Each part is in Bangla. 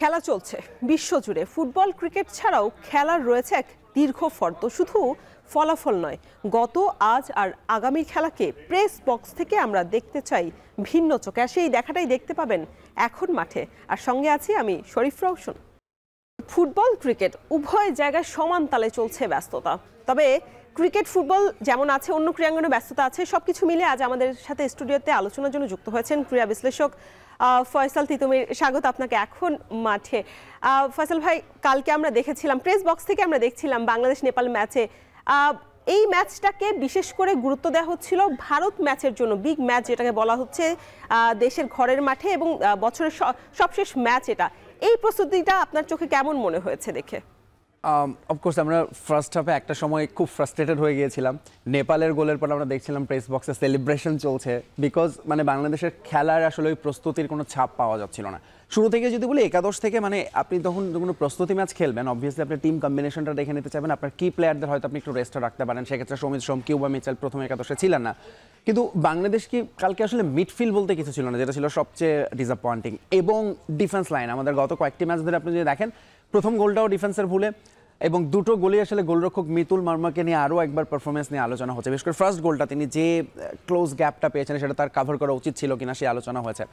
খেলা চলছে বিশ্বজুড়ে। ফুটবল ক্রিকেট ছাড়াও খেলার রয়েছে এক দীর্ঘ ফর্দ। শুধু ফলাফল নয়, গত আজ আর আগামীর খেলাকে প্রেস বক্স থেকে আমরা দেখতে চাই ভিন্ন চোখে। আর সেই দেখাটাই দেখতে পাবেন এখন মাঠে। আর সঙ্গে আছি আমি শরীফ রওশন। ফুটবল ক্রিকেট উভয় জায়গায় সমান তালে চলছে ব্যস্ততা। তবে ক্রিকেট ফুটবল যেমন আছে, অন্য ক্রীড়াঙ্গনে ব্যস্ততা আছে। সবকিছু মিলে আজ আমাদের সাথে স্টুডিওতে আলোচনার জন্য যুক্ত হয়েছেন ক্রীড়া বিশ্লেষক ফয়সাল তিতুমির। স্বাগত আপনাকে এখন মাঠে। ফয়সাল ভাই, কালকে আমরা দেখেছিলাম প্রেস বক্স থেকে আমরা দেখছিলাম বাংলাদেশ নেপাল ম্যাচে এই ম্যাচটাকে বিশেষ করে গুরুত্ব দেওয়া হচ্ছিল ভারত ম্যাচের জন্য, বিগ ম্যাচ যেটাকে বলা হচ্ছে, দেশের ঘরের মাঠে এবং বছরের সবশেষ ম্যাচ। এই প্রস্তুতিটা আপনার চোখে কেমন মনে হয়েছে দেখে? অফকোর্স আমরা ফার্স্ট হাফে একটা সময় খুব ফ্রাস্ট্রেটেড হয়ে গিয়েছিলাম। নেপালের গোলের পর আমরা দেখছিলাম প্রেস বক্সে সেলিব্রেশন চলছে, বিকজ বাংলাদেশের খেলার আসলে ওই প্রস্তুতির কোনো ছাপ পাওয়া যাচ্ছিল না। শুরু থেকে যদি বলি একাদশ থেকে, আপনি তখন কোনো প্রস্তুতি ম্যাচ খেলবেন, অবভিয়াসলি আপনি টিম কম্বিনেশনটা দেখে নিতে চাইবেন। আপনার কি প্লেয়ারদের হয়তো আপনি একটু রেস্টে রাখতে পারেন। সেক্ষেত্রে সমিত সোম, কিউবা মিচেল প্রথমে একাদশে ছিলেন না। কিন্তু বাংলাদেশ কি কালকে আসলে মিডফিল্ড বলতে কিছু ছিল না, যেটা ছিল সবচেয়ে ডিসঅ্যাপয়েন্টিং। এবং ডিফেন্স লাইন, আমাদের গত কয়েকটি ম্যাচ ধরে আপনি যদি দেখেন, প্রথম গোলটাও ডিফেন্সের ভুলে, এবং দুটো গোলই আসলে গোলরক্ষক মিতুল মার্মাকে নিয়ে আরও একবার পারফরমেন্স নিয়ে আলোচনা হচ্ছে। বিশেষ করে ফার্স্ট গোলটা তিনি যে ক্লোজ গ্যাপটা পেয়েছেন সেটা তার কাভার করা উচিত ছিল কিনা সেই আলোচনা হয়েছে।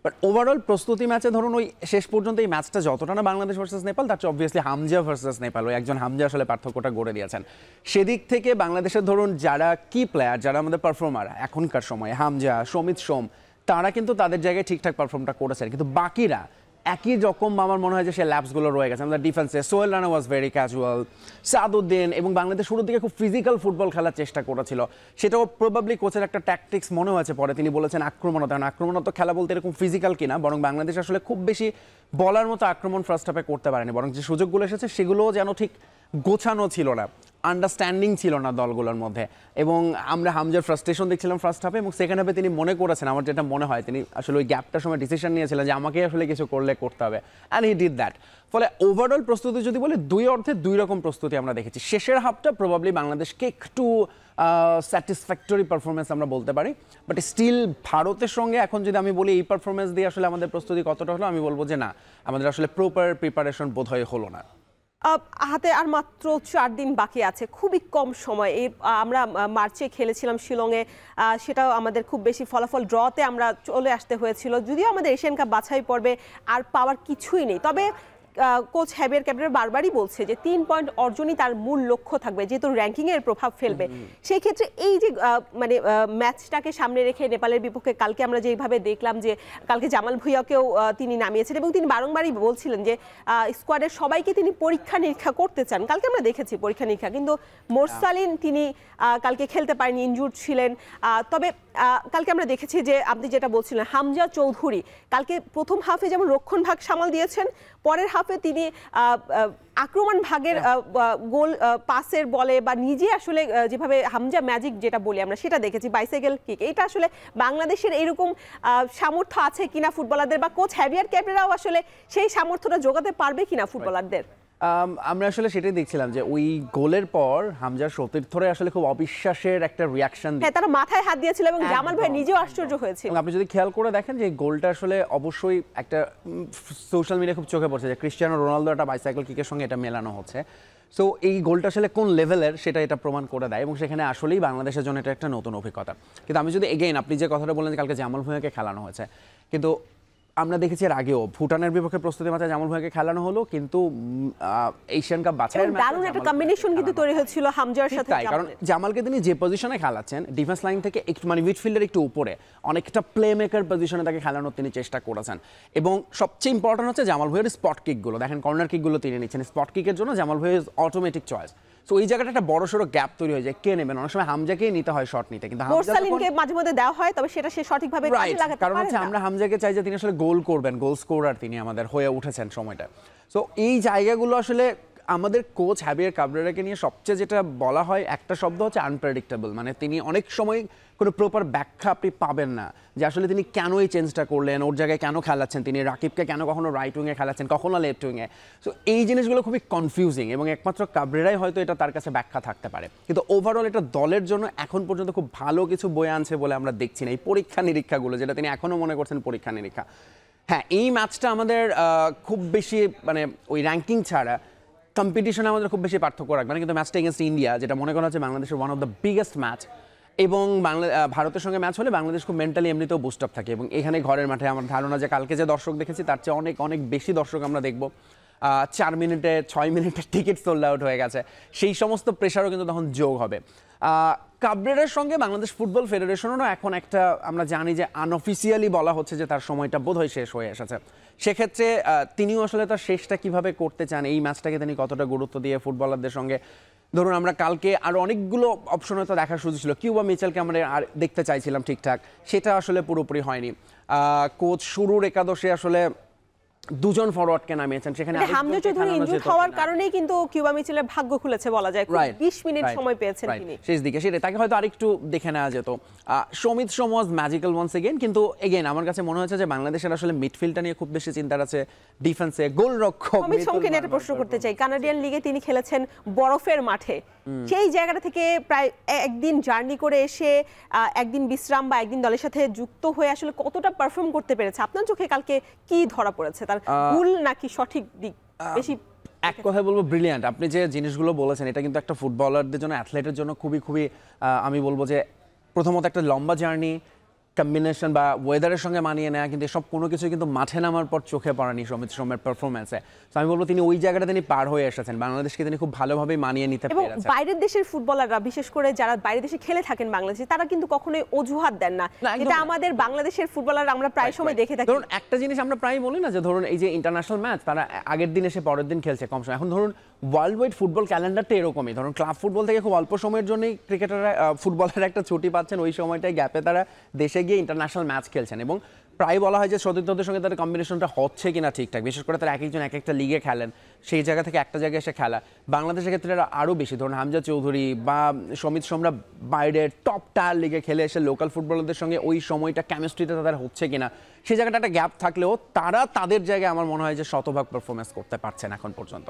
বাট ওভারঅল প্রস্তুতি ম্যাচে ধরুন ওই শেষ পর্যন্ত এই ম্যাচটা যতটা না বাংলাদেশ ভার্সেস নেপাল, তার চেয়ে অবভিয়াসলি হামজা ভার্সেস নেপাল, ওই একজন হামজা আসলে পার্থক্যটা গড়ে দিয়েছেন। সেদিক থেকে বাংলাদেশের ধরুন যারা কি প্লেয়ার, যারা আমাদের পারফর্মার এখনকার সময়, হামজা, সমিত সোম, তারা কিন্তু তাদের জায়গায় ঠিকঠাক পারফর্মটা করেছেন। কিন্তু বাকিরা একই রকম আমার মনে হয় যে সে ল্যাপসগুলো রয়ে গেছে আমাদের ডিফেন্সে। Sohel Rana was very casual, Saduddin, এবং বাংলাদেশ শুরুর দিকে খুব ফিজিক্যাল ফুটবল খেলার চেষ্টা করেছিল। সেটাও প্রবাবলি কোচের একটা ট্যাকটিক্স মনে হয়েছে। পরে তিনি বলেছেন আক্রমণাত্মক খেলা বলতে এরকম ফিজিক্যাল কিনা, বরং বাংলাদেশ আসলে খুব বেশি বলার মতো আক্রমণ ফার্স্ট হাফে করতে পারেনি, বরং যে সুযোগগুলো এসেছে সেগুলোও যেন ঠিক গোছানো ছিল না, আন্ডারস্ট্যান্ডিং ছিল না দলগুলোর মধ্যে। এবং আমরা হামজার ফ্রাস্ট্রেশন দেখছিলাম ফার্স্ট হাফে, এবং সেকেন্ড হাফে তিনি মনে করেছেন, আমার যেটা মনে হয়, তিনি আসলে ওই গ্যাপটার সময় ডিসিশন নিয়েছিলেন যে আমাকে আসলে কিছু করতে হবে, অ্যান্ড হি ডিড দ্যাট। ফলে ওভারঅল প্রস্তুতি যদি বলি, দুই অর্থে দুই রকম প্রস্তুতি আমরা দেখেছি। শেষের হাফটা প্রবাবলি বাংলাদেশকে একটু স্যাটিসফ্যাক্টরি পারফরমেন্স আমরা বলতে পারি, বাট স্টিল ভারতের সঙ্গে এখন যদি আমি বলি এই পারফরমেন্স দিয়ে আসলে আমাদের প্রস্তুতি কতটা হলো, আমি বলবো যে না, আমাদের আসলে প্রপার প্রিপারেশন বোধহয় হলো না। হাতে আর মাত্র 4 দিন বাকি আছে, খুবই কম সময়। আমরা মার্চে খেলেছিলাম শিলংয়ে, সেটাও আমাদের খুব বেশি ফলাফল ড্রতে আমরা চলে আসতে হয়েছিল। যদিও আমাদের এশিয়ান কাপ বাছাই পর্বে আর পাওয়ার কিছুই নেই, তবে কোচ হ্যাভিয়ার ক্যাপ্টেন বারবারই বলছে যে 3 পয়েন্ট অর্জনই তার মূল লক্ষ্য থাকবে, যেহেতু র্যাঙ্কিংয়ের প্রভাব ফেলবে। সেই ক্ষেত্রে এই যে ম্যাচটাকে সামনে রেখে নেপালের বিপক্ষে কালকে আমরা যেভাবে দেখলাম যে কালকে জামাল ভুঁইয়াকেও তিনি নামিয়েছেন, এবং তিনি বারংবারই বলছিলেন যে স্কোয়াডের সবাইকে তিনি পরীক্ষা নিরীক্ষা করতে চান। কালকে আমরা দেখেছি পরীক্ষা নিরীক্ষা, কিন্তু মোরসালিন তিনি কালকে খেলতে পারেনি, ইনজুর্ড ছিলেন। তবে কালকে আমরা দেখেছি যে আপনি যেটা বলছিলেন, হামজা চৌধুরী কালকে প্রথম হাফে যেমন রক্ষণ ভাগ সামাল দিয়েছেন, পরের হাফে তিনি আক্রমণ ভাগের গোল পাসের বলে বা নিজে আসলে যেভাবে হামজা ম্যাজিক যেটা বলি আমরা, সেটা দেখেছি, বাইসাইকেল কিক। এটা আসলে বাংলাদেশের এরকম সামর্থ্য আছে কিনা ফুটবলারদের, বা কোচ হ্যাভিয়ার ক্যাপ্টেনরাও আসলে সেই সামর্থ্যটা যোগাতে পারবে কিনা ফুটবলারদের? আমরা আসলে সেটাই দেখছিলাম যে ওই গোলের পর হামজার সতীর্থরে আসলে খুব অবিশ্বাসের একটা রিয়াকশন, হ্যাঁ, তারা মাথায় হাত দিয়েছিল এবং জামাল ভাই নিজেও আশ্চর্য হয়েছিল। আপনি যদি খেয়াল করে দেখেন যে গোলটা আসলে অবশ্যই একটা সোশ্যাল মিডিয়া খুব চোখে পড়ছে যে ক্রিস্টিয়ানো রোনালদো একটা বাইসাইকেল কিকের সঙ্গে এটা মেলানো হচ্ছে। সো এই গোলটা আসলে কোন লেভেলের সেটা এটা প্রমাণ করে দেয়, এবং সেখানে আসলেই বাংলাদেশের জন্য এটা একটা নতুন অভিজ্ঞতা। কিন্তু আমি যদি এগেইন আপনি যে কথাটা বললেন যে কালকে জামাল ভুঁইয়াকে খেলানো হয়েছে, কিন্তু আমরা দেখেছি এর আগেও ভুটানের বিপক্ষে প্রস্তুতি ম্যাচে জামাল ভুঁইয়াকে খেলানো হলো, কিন্তু এশিয়ান কাপ বাছাইয়ের ম্যাচে দারুণ একটা কম্বিনেশন কিন্তু তৈরি হয়েছিল হামজার সাথে। কারণ জামালকে তিনি যে পজিশনে খেলাচ্ছেন, ডিফেন্স লাইন থেকে একটু মিডফিল্ডের একটু উপরে অনেকটা প্লে মেকার পজিশনে তাকে খেলানোর তিনি চেষ্টা করেছেন। এবং সবচেয়ে ইম্পর্টেন্ট হচ্ছে জামাল ভুঁইয়ার স্পট কিকগুলো দেখেন, কর্নার কিকগুলো তিনি নিচ্ছেন। স্পট কিকের জন্য জামাল ভুঁইয়া অটোমেটিক চয়েস। তো এই জায়গাটা একটা বড়সড় গ্যাপ তৈরি হয়ে যায়, কে নেবেন? অনেক সময় হামজাকেই নিতে হয় শট নিতে, কিন্তু মোরসালিনকে মাঝে মধ্যে দেওয়া হয়, তবে সেটা সে সঠিকভাবে কাজে লাগাতে পারে না। কারণ হচ্ছে আমরা হামজাকে চাই যে তিনি আসলে গোল করবেন, গোল স্কোরার তিনি আমাদের হয়ে উঠেছেন সময়টা। সো এই জায়গাগুলো আসলে আমাদের কোচ হ্যাভিয়ার কাবরেরাকে নিয়ে সবচেয়ে যেটা বলা হয় একটা শব্দ হচ্ছে আনপ্রেডিক্টেবল। তিনি অনেক সময় কোনো প্রপার ব্যাখ্যা আপনি পাবেন না যে আসলে তিনি কেন এই চেঞ্জটা করলেন, ওর জায়গায় কেন খেলাচ্ছেন, তিনি রাকিবকে কেন কখনো রাইট উইংয়ে খেলাচ্ছেন, কখনো লেফট উইংয়ে। সো এই জিনিসগুলো খুবই কনফিউজিং, এবং একমাত্র কাবরেরাই হয়তো এটা তার কাছে ব্যাখ্যা থাকতে পারে। কিন্তু ওভারঅল এটা দলের জন্য এখন পর্যন্ত খুব ভালো কিছু বয়ে আনছে বলে আমরা দেখছি না। এই পরীক্ষা নিরীক্ষাগুলো, যেটা তিনি এখনও মনে করছেন পরীক্ষা নিরীক্ষা, হ্যাঁ, এই ম্যাচটা আমাদের খুব বেশি মানে ওই র্যাঙ্কিং ছাড়া কম্পিটিশনে আমাদের খুব বেশি পার্থক্য রাখবে না, কিন্তু ম্যাচটা এগেনস্ট ইন্ডিয়া, যেটা মনে করা হচ্ছে বাংলাদেশের one of the biggest match, এবং ভারতের সঙ্গে ম্যাচ হলে বাংলাদেশ খুব মেন্টালি এমনিতেও বুস্ট আপ থাকে, এবং এখানে ঘরের মাঠে আমার ধারণা যে কালকে যে দর্শক দেখেছি তার চেয়ে অনেক অনেক বেশি দর্শক আমরা দেখব। 4 মিনিটে 6 মিনিটে টিকিট সোল্ড আউট হয়ে গেছে, সেই সমস্ত প্রেশারও কিন্তু তখন যোগ হবে। কাবরেরার সঙ্গে বাংলাদেশ ফুটবল ফেডারেশনেরও এখন একটা আমরা জানি যে আনঅফিসিয়ালি বলা হচ্ছে যে তার সময়টা বোধহয় শেষ হয়ে এসেছে। সেক্ষেত্রে তিনিও আসলে তার শেষটা কিভাবে করতে চান, এই ম্যাচটাকে তিনি কতটা গুরুত্ব দিয়ে ফুটবলারদের সঙ্গে, ধরুন আমরা কালকে আরও অনেকগুলো অপশন হয়তো দেখার সুযোগ ছিল, কিউবা মিচেলকে আমরা আর দেখতে চাইছিলাম ঠিকঠাক, সেটা আসলে পুরোপুরি হয়নি। কোচ শুরুর একাদশে আসলে দুজন ফরওয়ার্ডকে নামিয়েছেন, সেখানে হামজা চৌধুরী ইনজুর হওয়ার কারণেই কিন্তু কিউবা মিচেলের ভাগ্য খুলেছে বলা যায়, 20 মিনিট সময় পেয়েছেন তিনি শেষ দিকে, সেটা তাকে হয়তো আরেকটু দেখে নেওয়া যেত। সমিত সোম ওয়াজ ম্যাজিক্যাল ওয়ান্স এগেইন, কিন্তু এগেইন আমার কাছে মনে হচ্ছে যে বাংলাদেশের আসলে মিডফিল্ডটা নিয়ে খুব বেশি চিন্তার আছে, ডিফেন্সে গোলরক্ষক। সমিত সোমকে নিয়ে একটা প্রশ্ন করতে চাই, কানাডিয়ান লিগে তিনি খেলেছেন বরফের মাঠে, সেই জায়গাটা থেকে প্রায় একদিন জার্নি করে এসে একদিন বিশ্রাম বা একদিন দলের সাথে যুক্ত হয়ে আসলে কতটা পারফর্ম করতে পেরেছে? আপনার চোখে কালকে কি ধরা পড়েছে, তার ভুল নাকি সঠিক দিক বেশি? এক কথায় বলবো ব্রিলিয়ান্ট। আপনি যে জিনিসগুলো বলেছেন এটা কিন্তু একটা ফুটবলারদের জন্য, অ্যাথলেটের জন্য খুবই খুবই আমি বলবো যে প্রথমত একটা লম্বা জার্নি, কম্বিনেশন বা ওয়েদারের সঙ্গে মানিয়ে নেওয়া, কিন্তু এসব কোনো কিছু কিন্তু মাঠে নামার পর চোখে পড়েনি সমিত সোমের পারফরমেন্সে। তো আমি বলবো তিনি ওই জায়গাটা তিনি পার হয়ে এসেছেন, বাংলাদেশকে তিনি খুব ভালোভাবে মানিয়ে নিতে পেরেছেন। এবং বাইরের দেশের ফুটবলাররা, বিশেষ করে যারা বাইরের দেশে খেলে থাকেন বাংলাদেশে, তারা কিন্তু কখনোই অজুহাত দেন না, এটা আমাদের বাংলাদেশের ফুটবলার আমরা প্রায় সময় দেখে থাকি। ধরুন একটা জিনিস আমরা প্রায় বলি না যে ধরুন এই যে ইন্টারন্যাশনাল ম্যাচ তারা আগের দিন এসে পরের দিন খেলছে কম সময়, এখন ধরুন ওয়ার্ল্ড ওয়াইড ফুটবল ক্যালেন্ডারটা এরকমই, ধরুন ক্লাব ফুটবল থেকে খুব অল্প সময়ের জন্যই ক্রিকেটাররা ফুটবলাররা একটা ছুটি পাচ্ছেন, ওই সময়টায় গ্যাপে তারা দেশে গিয়ে ইন্টারন্যাশনাল ম্যাচ খেলছেন, এবং প্রায় বলা হয় যে সতীর্থদের সঙ্গে তাদের কম্বিনেশনটা হচ্ছে কিনা ঠিকঠাক, বিশেষ করে তারা এক একজন এক একটা লিগে খেলেন, সেই জায়গা থেকে একটা জায়গায় এসে খেলা। বাংলাদেশের ক্ষেত্রে আরও বেশি, ধরুন হামজা চৌধুরী বা সমিত সোমরা বাইরের টপ টায়ার লিগে খেলে এসে লোকাল ফুটবলারদের সঙ্গে ওই সময়টা কেমিস্ট্রিতে তাদের হচ্ছে কিনা, সেই জায়গাটা একটা গ্যাপ থাকলেও তারা তাদের জায়গায় আমার মনে হয় যে শতভাগ পারফরমেন্স করতে পারছেন এখন পর্যন্ত।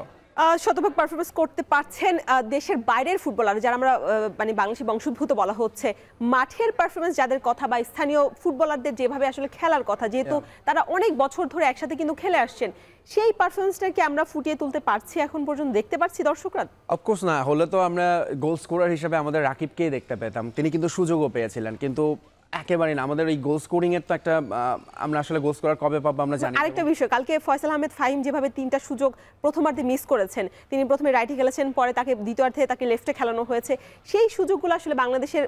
শতভাগ পারফরমেন্স করতে পারছেন দেশের বাইরের ফুটবলার, যারা আমরা মানে বাংলাদেশি বংশোদ্ভূত বলা হচ্ছে, মাঠের পারফরমেন্স যাদের কথা বা স্থানীয় ফুটবলারদের যেভাবে আসলে খেলার কথা, যেহেতু তারা অনেক বছর ধরে একসাথে কিন্তু খেলে আসছেন, সেই পারফরমেন্সটা কি আমরা ফুটিয়ে তুলতে পারছি এখন পর্যন্ত, দেখতে পাচ্ছি দর্শকরা? অফকোর্স না হলে তো আমরা গোল স্কোরার হিসেবে আমাদের রাকিবকেই দেখতে পেতাম, তিনি কিন্তু সুযোগও পেয়েছিলেন, কিন্তু একেবারে না। আমাদের এই গোল স্কোরিং এর তো একটা আমরা আসলে গোল স্কোরার কবে পাবো আমরা জানি। আরেকটা বিষয়, কালকে ফয়সাল আহমেদ ফাহিম যেভাবে 3টা সুযোগ প্রথমার্ধে মিস করেছেন, তিনি প্রথমে রাইটে খেলেছেন, পরে তাকে দ্বিতীয়ার্ধে তাকে লেফটে খেলানো হয়েছে, সেই সুযোগগুলো আসলে বাংলাদেশের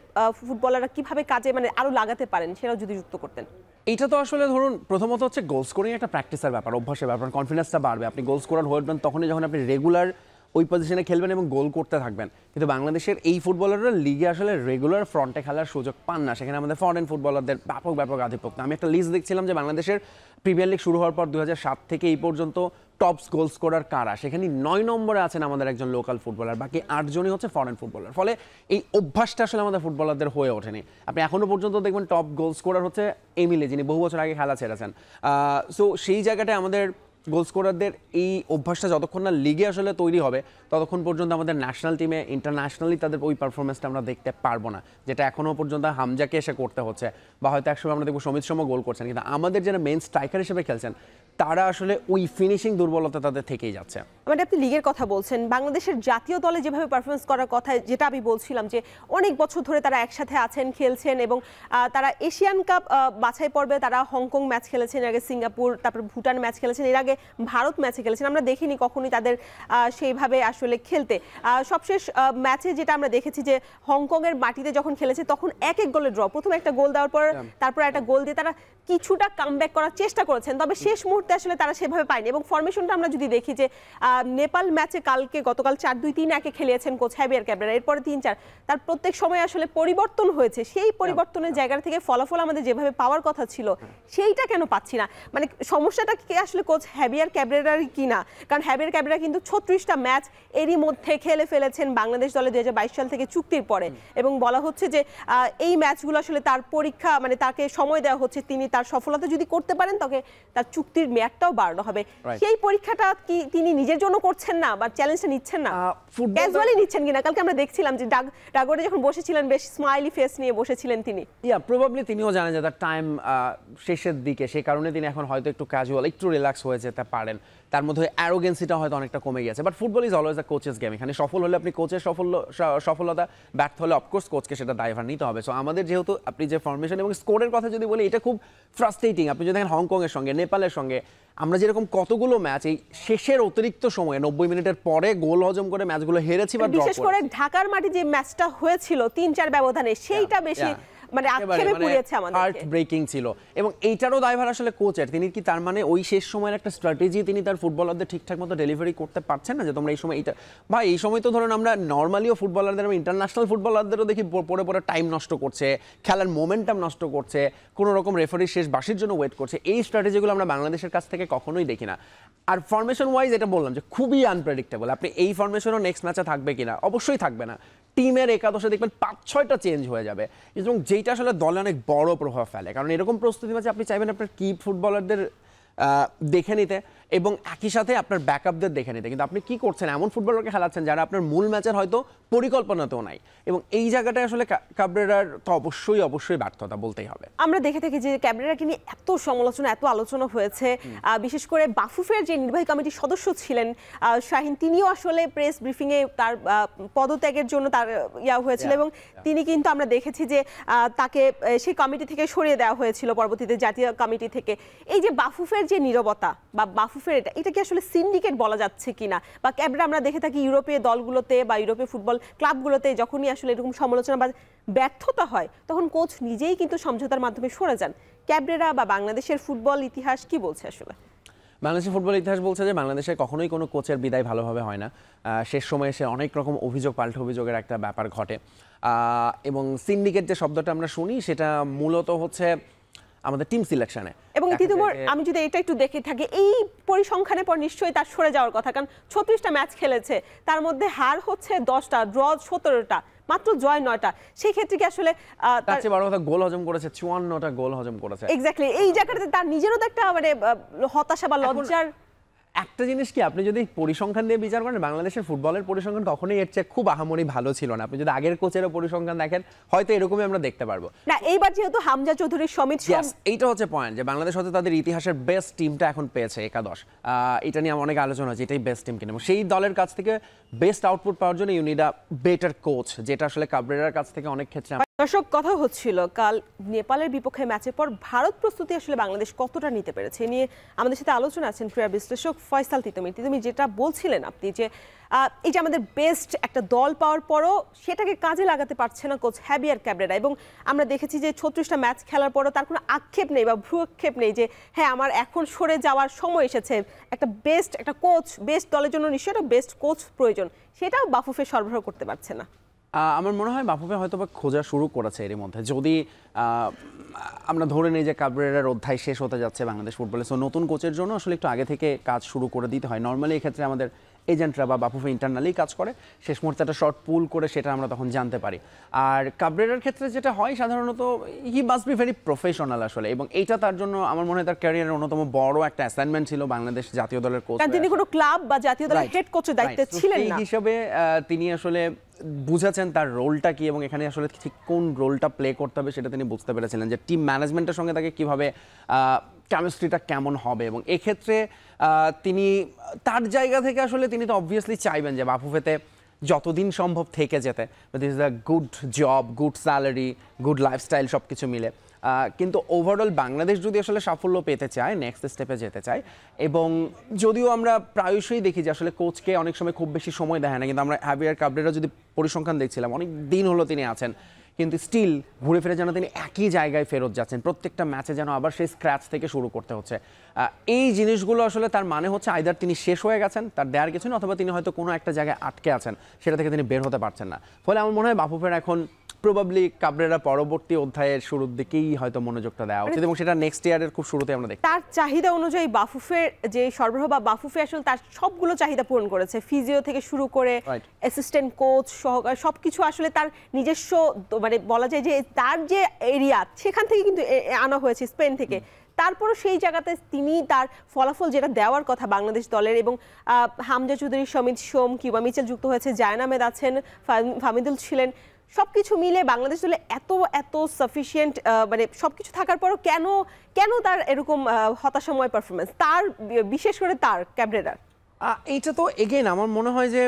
ফুটবলাররা কিভাবে কাজে মানে আরো লাগাতে পারেন সেটাও যদি যুক্ত করতেন। এটা তো আসলে ধরুন প্রথমত হচ্ছে গোল স্কোরিং একটা প্র্যাকটিসের ব্যাপার, অভ্যাসের ব্যাপার, কনফিডেন্সটা বাড়বে, আপনি গোল স্কোরার হবেন তখনই যখন আপনি রেগুলার ওই পজিশনে খেলবেন এবং গোল করতে থাকবেন। কিন্তু বাংলাদেশের এই ফুটবলাররা লিগে আসলে রেগুলার ফ্রন্টে খেলার সুযোগ পান না, সেখানে আমাদের ফরেন ফুটবলারদের ব্যাপক ব্যাপক আধিপত্য। আমি একটা লিস্ট দেখছিলাম যে বাংলাদেশের প্রিমিয়ার লিগ শুরু হওয়ার পর 2007 থেকে এই পর্যন্ত টপ গোল স্কোরার কারা, সেখানে 9 নম্বরে আছেন আমাদের একজন লোকাল ফুটবলার, বাকি 8 জনই হচ্ছে ফরেন ফুটবলার। ফলে এই অভ্যাসটা আসলে আমাদের ফুটবলারদের হয়ে ওঠেনি। আপনি এখনো পর্যন্ত দেখবেন টপ গোল স্কোরার হচ্ছে এমিলে, যিনি বহু বছর আগে খেলা ছেড়েছেন। সো সেই জায়গাটায় আমাদের গোল স্কোরারদের এই অভ্যাসটা যতক্ষণ না লিগে আসলে তৈরি হবে ততক্ষণ পর্যন্ত আমাদের ন্যাশনাল টিমে ইন্টারন্যাশনালি তাদের ওই পারফরমেন্সটা আমরা দেখতে পারবো না, যেটা এখনও পর্যন্ত হামজাকে এসে করতে হচ্ছে, বা হয়তো একসময় আমরা দেখবো সমিত সোম গোল করছেন, কিন্তু আমাদের যারা মেইন স্ট্রাইকার হিসেবে খেলছেন তারা আসলে ওই ফিনিশিং দুর্বলতা তাদের থেকেই যাচ্ছে। মানে আপনি লিগের কথা বলছেন, বাংলাদেশের জাতীয় দলে যেভাবে পারফরমেন্স করার কথা, যেটা আমি বলছিলাম যে অনেক বছর ধরে তারা একসাথে আছেন, খেলছেন, এবং তারা এশিয়ান কাপ বাছাই পর্বে তারা হংকং ম্যাচ খেলেছেন, এর আগে সিঙ্গাপুর, তারপর ভুটান ম্যাচ খেলেছেন, এর আগে ভারত ম্যাচে খেলেছেন, আমরা দেখিনি কখনোই তাদের সেইভাবে আসলে খেলতে। সবশেষ ম্যাচে যেটা আমরা দেখেছি যে হংকং এর মাটিতে যখন খেলেছে তখন এক গোলে ড্র, প্রথমে একটা গোল দেওয়ার পর তারপর একটা গোল দিয়ে তারা কিছুটা কামব্যাক করার চেষ্টা করেছেন, তবে শেষ মুহূর্তে আসলে তারা সেভাবে পায়নি। এবং ফরমেশনটা আমরা যদি দেখি যে নেপাল ম্যাচে গতকাল 4-2-3-1 খেলিয়েছেন কোচ হ্যাভিয়ার ক্যাবরেরা, এরপরে 3-4, তার প্রত্যেক সময় আসলে পরিবর্তন হয়েছে, সেই পরিবর্তনের জায়গা থেকে ফলাফল আমাদের যেভাবে পাওয়ার কথা ছিল সেইটা কেন পাচ্ছি না? মানে সমস্যাটা কি আসলে কোচ হ্যাভিয়ার ক্যাব্রেরারই কিনা, কারণ হ্যাভিয়ার ক্যাব্রেরা কিন্তু 36টা ম্যাচ এরই মধ্যে খেলে ফেলেছেন বাংলাদেশ দলে 2022 সাল থেকে চুক্তির পরে, এবং বলা হচ্ছে যে এই ম্যাচগুলো আসলে তার পরীক্ষা, মানে তাকে সময় দেওয়া হচ্ছে, তিনি তার সফলতা যদি করতে পারেন তবে তার চুক্তির মেয়াদটাও বাড়ানো হবে। সেই পরীক্ষাটা কি তিনি নিজের জন্য করছেন না বা চ্যালেঞ্জটা নিচ্ছেন না, ক্যাজুয়ালি নিচ্ছেন কিনা? কালকে আমরা দেখছিলাম যে ডাগরে যখন বসেছিলেন বেশ স্মাইলি ফেস নিয়ে বসেছিলেন তিনি। প্রবাবলি তিনিও জানেন যে তার টাইম শেষের দিকে, সেই কারণে তিনি এখন হয়তো একটু ক্যাজুয়াল, একটু রিল্যাক্স হয়ে যেতে পারেন। তার মধ্যে অ্যারোগেন্সিটা হয়তো অনেকটা কমে গেছে। But football is always a coaches game. এখানে সফল হলে আপনি কোচের সফলতা, ব্যর্থ হলে অফকোর্স কোচকে সেটা দায়ভার নিতে হবে। সো আমাদের যেহেতু আপনি যে ফরমেশন এবং স্কোরের কথা যদি বলি, এটা খুব ফ্রাস্ট্রেটিং। আপনি যদি দেখেন হংকংয়ের সঙ্গে, নেপালের সঙ্গে আমরা যেরকম কতগুলো ম্যাচ এই শেষের অতিরিক্ত সময়ে 90 মিনিটের পরে গোল হজম করে ম্যাচগুলো হেরেছি বা ড্র করেছি। বিশেষ করে ঢাকার মাঠে যে ম্যাচটা হয়েছিল 3-4 ব্যবধানে, সেইটা বেশি মানে আক্ষেপে পুড়িয়েছে আমাদেরকে, হার্ট ব্রেকিং ছিল। এবং এইটারও দায়ভার আসলে কোচের। তিনি কি তার মানে ওই শেষ সময়ের একটা স্ট্র্যাটেজি তিনি তার ফুটবলারদের ঠিকঠাক মতো ডেলিভারি করতে পারছেন না, যে তোমরা এই সময় এইটা ভাই, এই সময় তো ধরুন আমরা নর্মালিও ফুটবলারদের, আমরা ইন্টারন্যাশনাল ফুটবলারদেরও দেখি পরে পরে টাইম নষ্ট করছে, খেলার মোমেন্টাম নষ্ট করছে, কোনো রকম রেফারির শেষ বাসির জন্য ওয়েট করছে। এই স্ট্র্যাটেজিগুলো আমরা বাংলাদেশের কাছ থেকে কখনোই দেখি না। আর ফরমেশন ওয়াইজ এটা বললাম যে খুবই আনপ্রেডিক্টেবল। আপনি এই ফরমেশনও নেক্সট ম্যাচে থাকবে কিনা, অবশ্যই থাকবে না। টিমের একাদশে দেখবেন 5-6টা চেঞ্জ হয়ে যাবে, এবং যেইটা আসলে দলে অনেক বড় প্রভাব ফেলে। কারণ এরকম প্রস্তুতি ম্যাচে আপনি চাইবেন আপনার কি ফুটবলারদের দেখে নিতে এবং একই সাথে আপনার ব্যাকআপদের দেখে নিতে, কিন্তু আপনি কি করছেন, এমন ফুটবলারকে খেলাচ্ছেন যারা আপনার মূল ম্যাচের হয়তো পরিকল্পনাতেও নাই। এবং এই জায়গাটায় আসলে ক্যাব্রেরার তো অবশ্যই ব্যর্থতা বলতেই হবে। আমরা দেখে থাকি যে ক্যাব্রেরাকে নিয়ে এত সমালোচনা, এত আলোচনা হয়েছে, বিশেষ করে বাফুফের যে নির্বাহী কমিটির সদস্য ছিলেন শাহিন, তিনিও আসলে প্রেস ব্রিফিংয়ে তার পদত্যাগের জন্য তার হয়েছিল, এবং তিনি কিন্তু আমরা দেখেছি যে তাকে সেই কমিটি থেকে সরিয়ে দেওয়া হয়েছিল পরবর্তীতে জাতীয় কমিটি থেকে। এই যে বাফুফের যে নীরবতা বা বাফুফের এটা কি আসলে সিন্ডিকেট বলা যাচ্ছে কিনা, বা ক্যাব্রেরা আমরা দেখে থাকি ইউরোপীয় দলগুলোতে বা ইউরোপীয় ফুটবল ক্লাবগুলোতে যখনই আসলে এরকম সমালোচনা বা ব্যর্থতা হয় তখন কোচ নিজেই কিন্তু সমঝোতার মাধ্যমে সরে যান। ক্যাব্রেরা বা বাংলাদেশের ফুটবল ইতিহাস কি বলছে আসলে? বাংলাদেশের ফুটবল ইতিহাস বলছে যে বাংলাদেশে কখনোই কোনো কোচের বিদায় ভালোভাবে হয় না। শেষ সময়ে এসে অনেক রকম অভিযোগ, পাল্টা অভিযোগের একটা ব্যাপার ঘটে। এবং সিন্ডিকেট যে শব্দটা আমরা শুনি সেটা মূলত হচ্ছে আমাদের টিম সিলেকশনে। এবং তিতুমোর আমি যদি এটা একটু দেখে থাকি, এই পরিসংখ্যানের পর নিশ্চয়ই তার সরে যাওয়ার কথা, কারণ 36টা ম্যাচ খেলেছে, তার মধ্যে হার হচ্ছে 10টা, ড্র 17টা, মাত্র জয় 9টা। সেই ক্ষেত্রে কি আসলে তার চেয়ে বড় কথা গোল হজম করেছে, 54টা গোল হজম করেছে। এক্স্যাক্টলি, এই জায়গাটাতে তার নিজেরও তো একটা মানে হতাশা বা লজ্জার। একটা জিনিস কি, আপনি যদি পরিসংখ্যান দিয়ে বিচার করেন, বাংলাদেশের ফুটবলের পরিসংখ্যান কখনোই এর চেয়ে খুব আহামরি ভালো ছিল না। আপনি যদি আগের কোচেরও পরিসংখ্যান দেখেন হয়তো এরকমই আমরা দেখতে পারবো না। এইবার যেহেতু হামজা চৌধুরী, সমিত, এইটা হচ্ছে পয়েন্ট যে বাংলাদেশ হয়তো তাদের ইতিহাসের বেস্ট টিমটা এখন পেয়েছে একাদশ। এটা নিয়ে অনেক আলোচনা হচ্ছে এটাই বেস্ট টিম কিনা, সেই দলের কাছ থেকে বেস্ট আউটপুট পাওয়ার জন্য you need a better coach, যেটা আসলে ক্যাব্রেরার কাছ থেকে অনেক ক্ষেত্রে। দর্শক, কথা হচ্ছিল কাল নেপালের বিপক্ষে ম্যাচের পর ভারত প্রস্তুতি আসলে বাংলাদেশ কতটা নিতে পেরেছে নিয়ে আমাদের সাথে আলোচনা আছেন ক্রীড়া বিশ্লেষক ফয়সাল তিতুমির। তিতুমির, যেটা বলছিলেন আপনি যে এই যে আমাদের বেস্ট একটা দল পাওয়ার পরও সেটাকে কাজে লাগাতে পারছে না কোচ হ্যাভিয়ার ক্যাব্রেরা, এবং আমরা দেখেছি যে 36টা ম্যাচ খেলার পরও তার কোনো আক্ষেপ নেই বা ভ্রুক্ষেপ নেই যে হ্যাঁ আমার এখন সরে যাওয়ার সময় এসেছে। একটা বেস্ট একটা কোচ, বেস্ট দলের জন্য নিশ্চয়ই একটা বেস্ট কোচ প্রয়োজন, সেটাও বাফুফে সরবরাহ করতে পারছে না। আমার মনে হয় বাফুফে হয়তো বা খোঁজা শুরু করেছে এর মধ্যে। যদি আমরা ধরে নিই যে ক্যাব্রেরার অধ্যায় শেষ হতে যাচ্ছে বাংলাদেশ ফুটবলে, সো নতুন কোচের জন্য আসলে একটু আগে থেকে কাজ শুরু করে দিতে হয়। নর্মালি এক্ষেত্রে আমাদের এজেন্টরা বা বাফুফে ইন্টারনালি কাজ করে, শেষ মুহূর্তে একটা শর্ট পুল করে সেটা আমরা তখন জানতে পারি। আর ক্যাব্রেরার ক্ষেত্রে যেটা হয় সাধারণত, he must be very professional আসলে, এবং এইটা তার জন্য আমার মনে হয় তার ক্যারিয়ারের অন্যতম বড় একটা অ্যাসাইনমেন্ট ছিল বাংলাদেশ জাতীয় দলের কোচ। তিনি কোনো ক্লাব বা জাতীয় দলের হেড কোচের দায়িত্বে ছিলেন না, এই হিসেবে তিনি আসলে বুঝেছেন তার রোলটা কি এবং এখানে আসলে ঠিক কোন রোলটা প্লে করতে হবে সেটা তিনি বুঝতে পেরেছিলেন, যে টিম ম্যানেজমেন্টের সঙ্গে তাকে কিভাবে কেমিস্ট্রিটা কেমন হবে। এবং এক্ষেত্রে তিনি তার জায়গা থেকে আসলে তিনি তো অবভিয়াসলি চাইবেন যে বাফুফেতে যতদিন সম্ভব থেকে যেতে, this is a good job, good salary, good lifestyle, সব কিছু মিলে। কিন্তু ওভারঅল বাংলাদেশ যদি আসলে সাফল্য পেতে চায়, নেক্সট স্টেপে যেতে চায়, এবং যদিও আমরা প্রায়শই দেখি যে আসলে কোচকে অনেক সময় খুব বেশি সময় দেয় না, কিন্তু আমরা হ্যাভিয়ার ক্যাব্রেরা যদি পরিসংখ্যান দেখছিলাম, অনেক দিন হলো তিনি আছেন, কিন্তু স্টিল ঘুরে ফিরে যেন তিনি একই জায়গায় ফেরত যাচ্ছেন, প্রত্যেকটা ম্যাচে যেন আবার সেই স্ক্র্যাচ থেকে শুরু করতে হচ্ছে। এই জিনিসগুলো আসলে তার মানে হচ্ছে আইদার তিনি শেষ হয়ে গেছেন, তার দেয়ার কিছু না, অথবা তিনি হয়তো কোনো একটা জায়গায় আটকে আছেন, সেটা থেকে তিনি বের হতে পারছেন না। ফলে আমার মনে হয় বাফুফের এখন প্রবাবলি কাবরেরা পরবর্তী অধ্যায়ের শুরুর দিকেই হয়তো মনোযোগটা দেওয়া উচিত এবং সেটা নেক্সট ইয়ারের খুব শুরুতে আমরা দেখি। তার চাহিদা অনুযায়ী বাফুফের যে সরবরাহ বা বাফুফে আসলে তার সবগুলো চাহিদা পূরণ করেছে, ফিজিও থেকে শুরু করে অ্যাসিস্ট্যান্ট কোচ সহকার সবকিছু আসলে তার নিজস্ব মানে বলা যায় যে তার যে এরিয়া সেখান থেকে কিন্তু আনা হয়েছে স্পেন থেকে। তারপরও সেই জায়গাতে তিনি তার ফলাফল যেটা দেওয়ার কথা বাংলাদেশ দলের, এবং হামজা চৌধুরী, সমিত সোম, কিউবা মিচেল যুক্ত হয়েছে, জায়ন আহমেদ আছেন, ফামিদুল ছিলেন, সবকিছু মিলে বাংলাদেশ দলে এত এত সাফিসিয়েন্ট মানে সবকিছু থাকার পরও কেন তার এরকম হতাশাময় পারফরমেন্স, তার বিশেষ করে তার ক্যাবরেরার? এইটা তো এগেইন আমার মনে হয় যে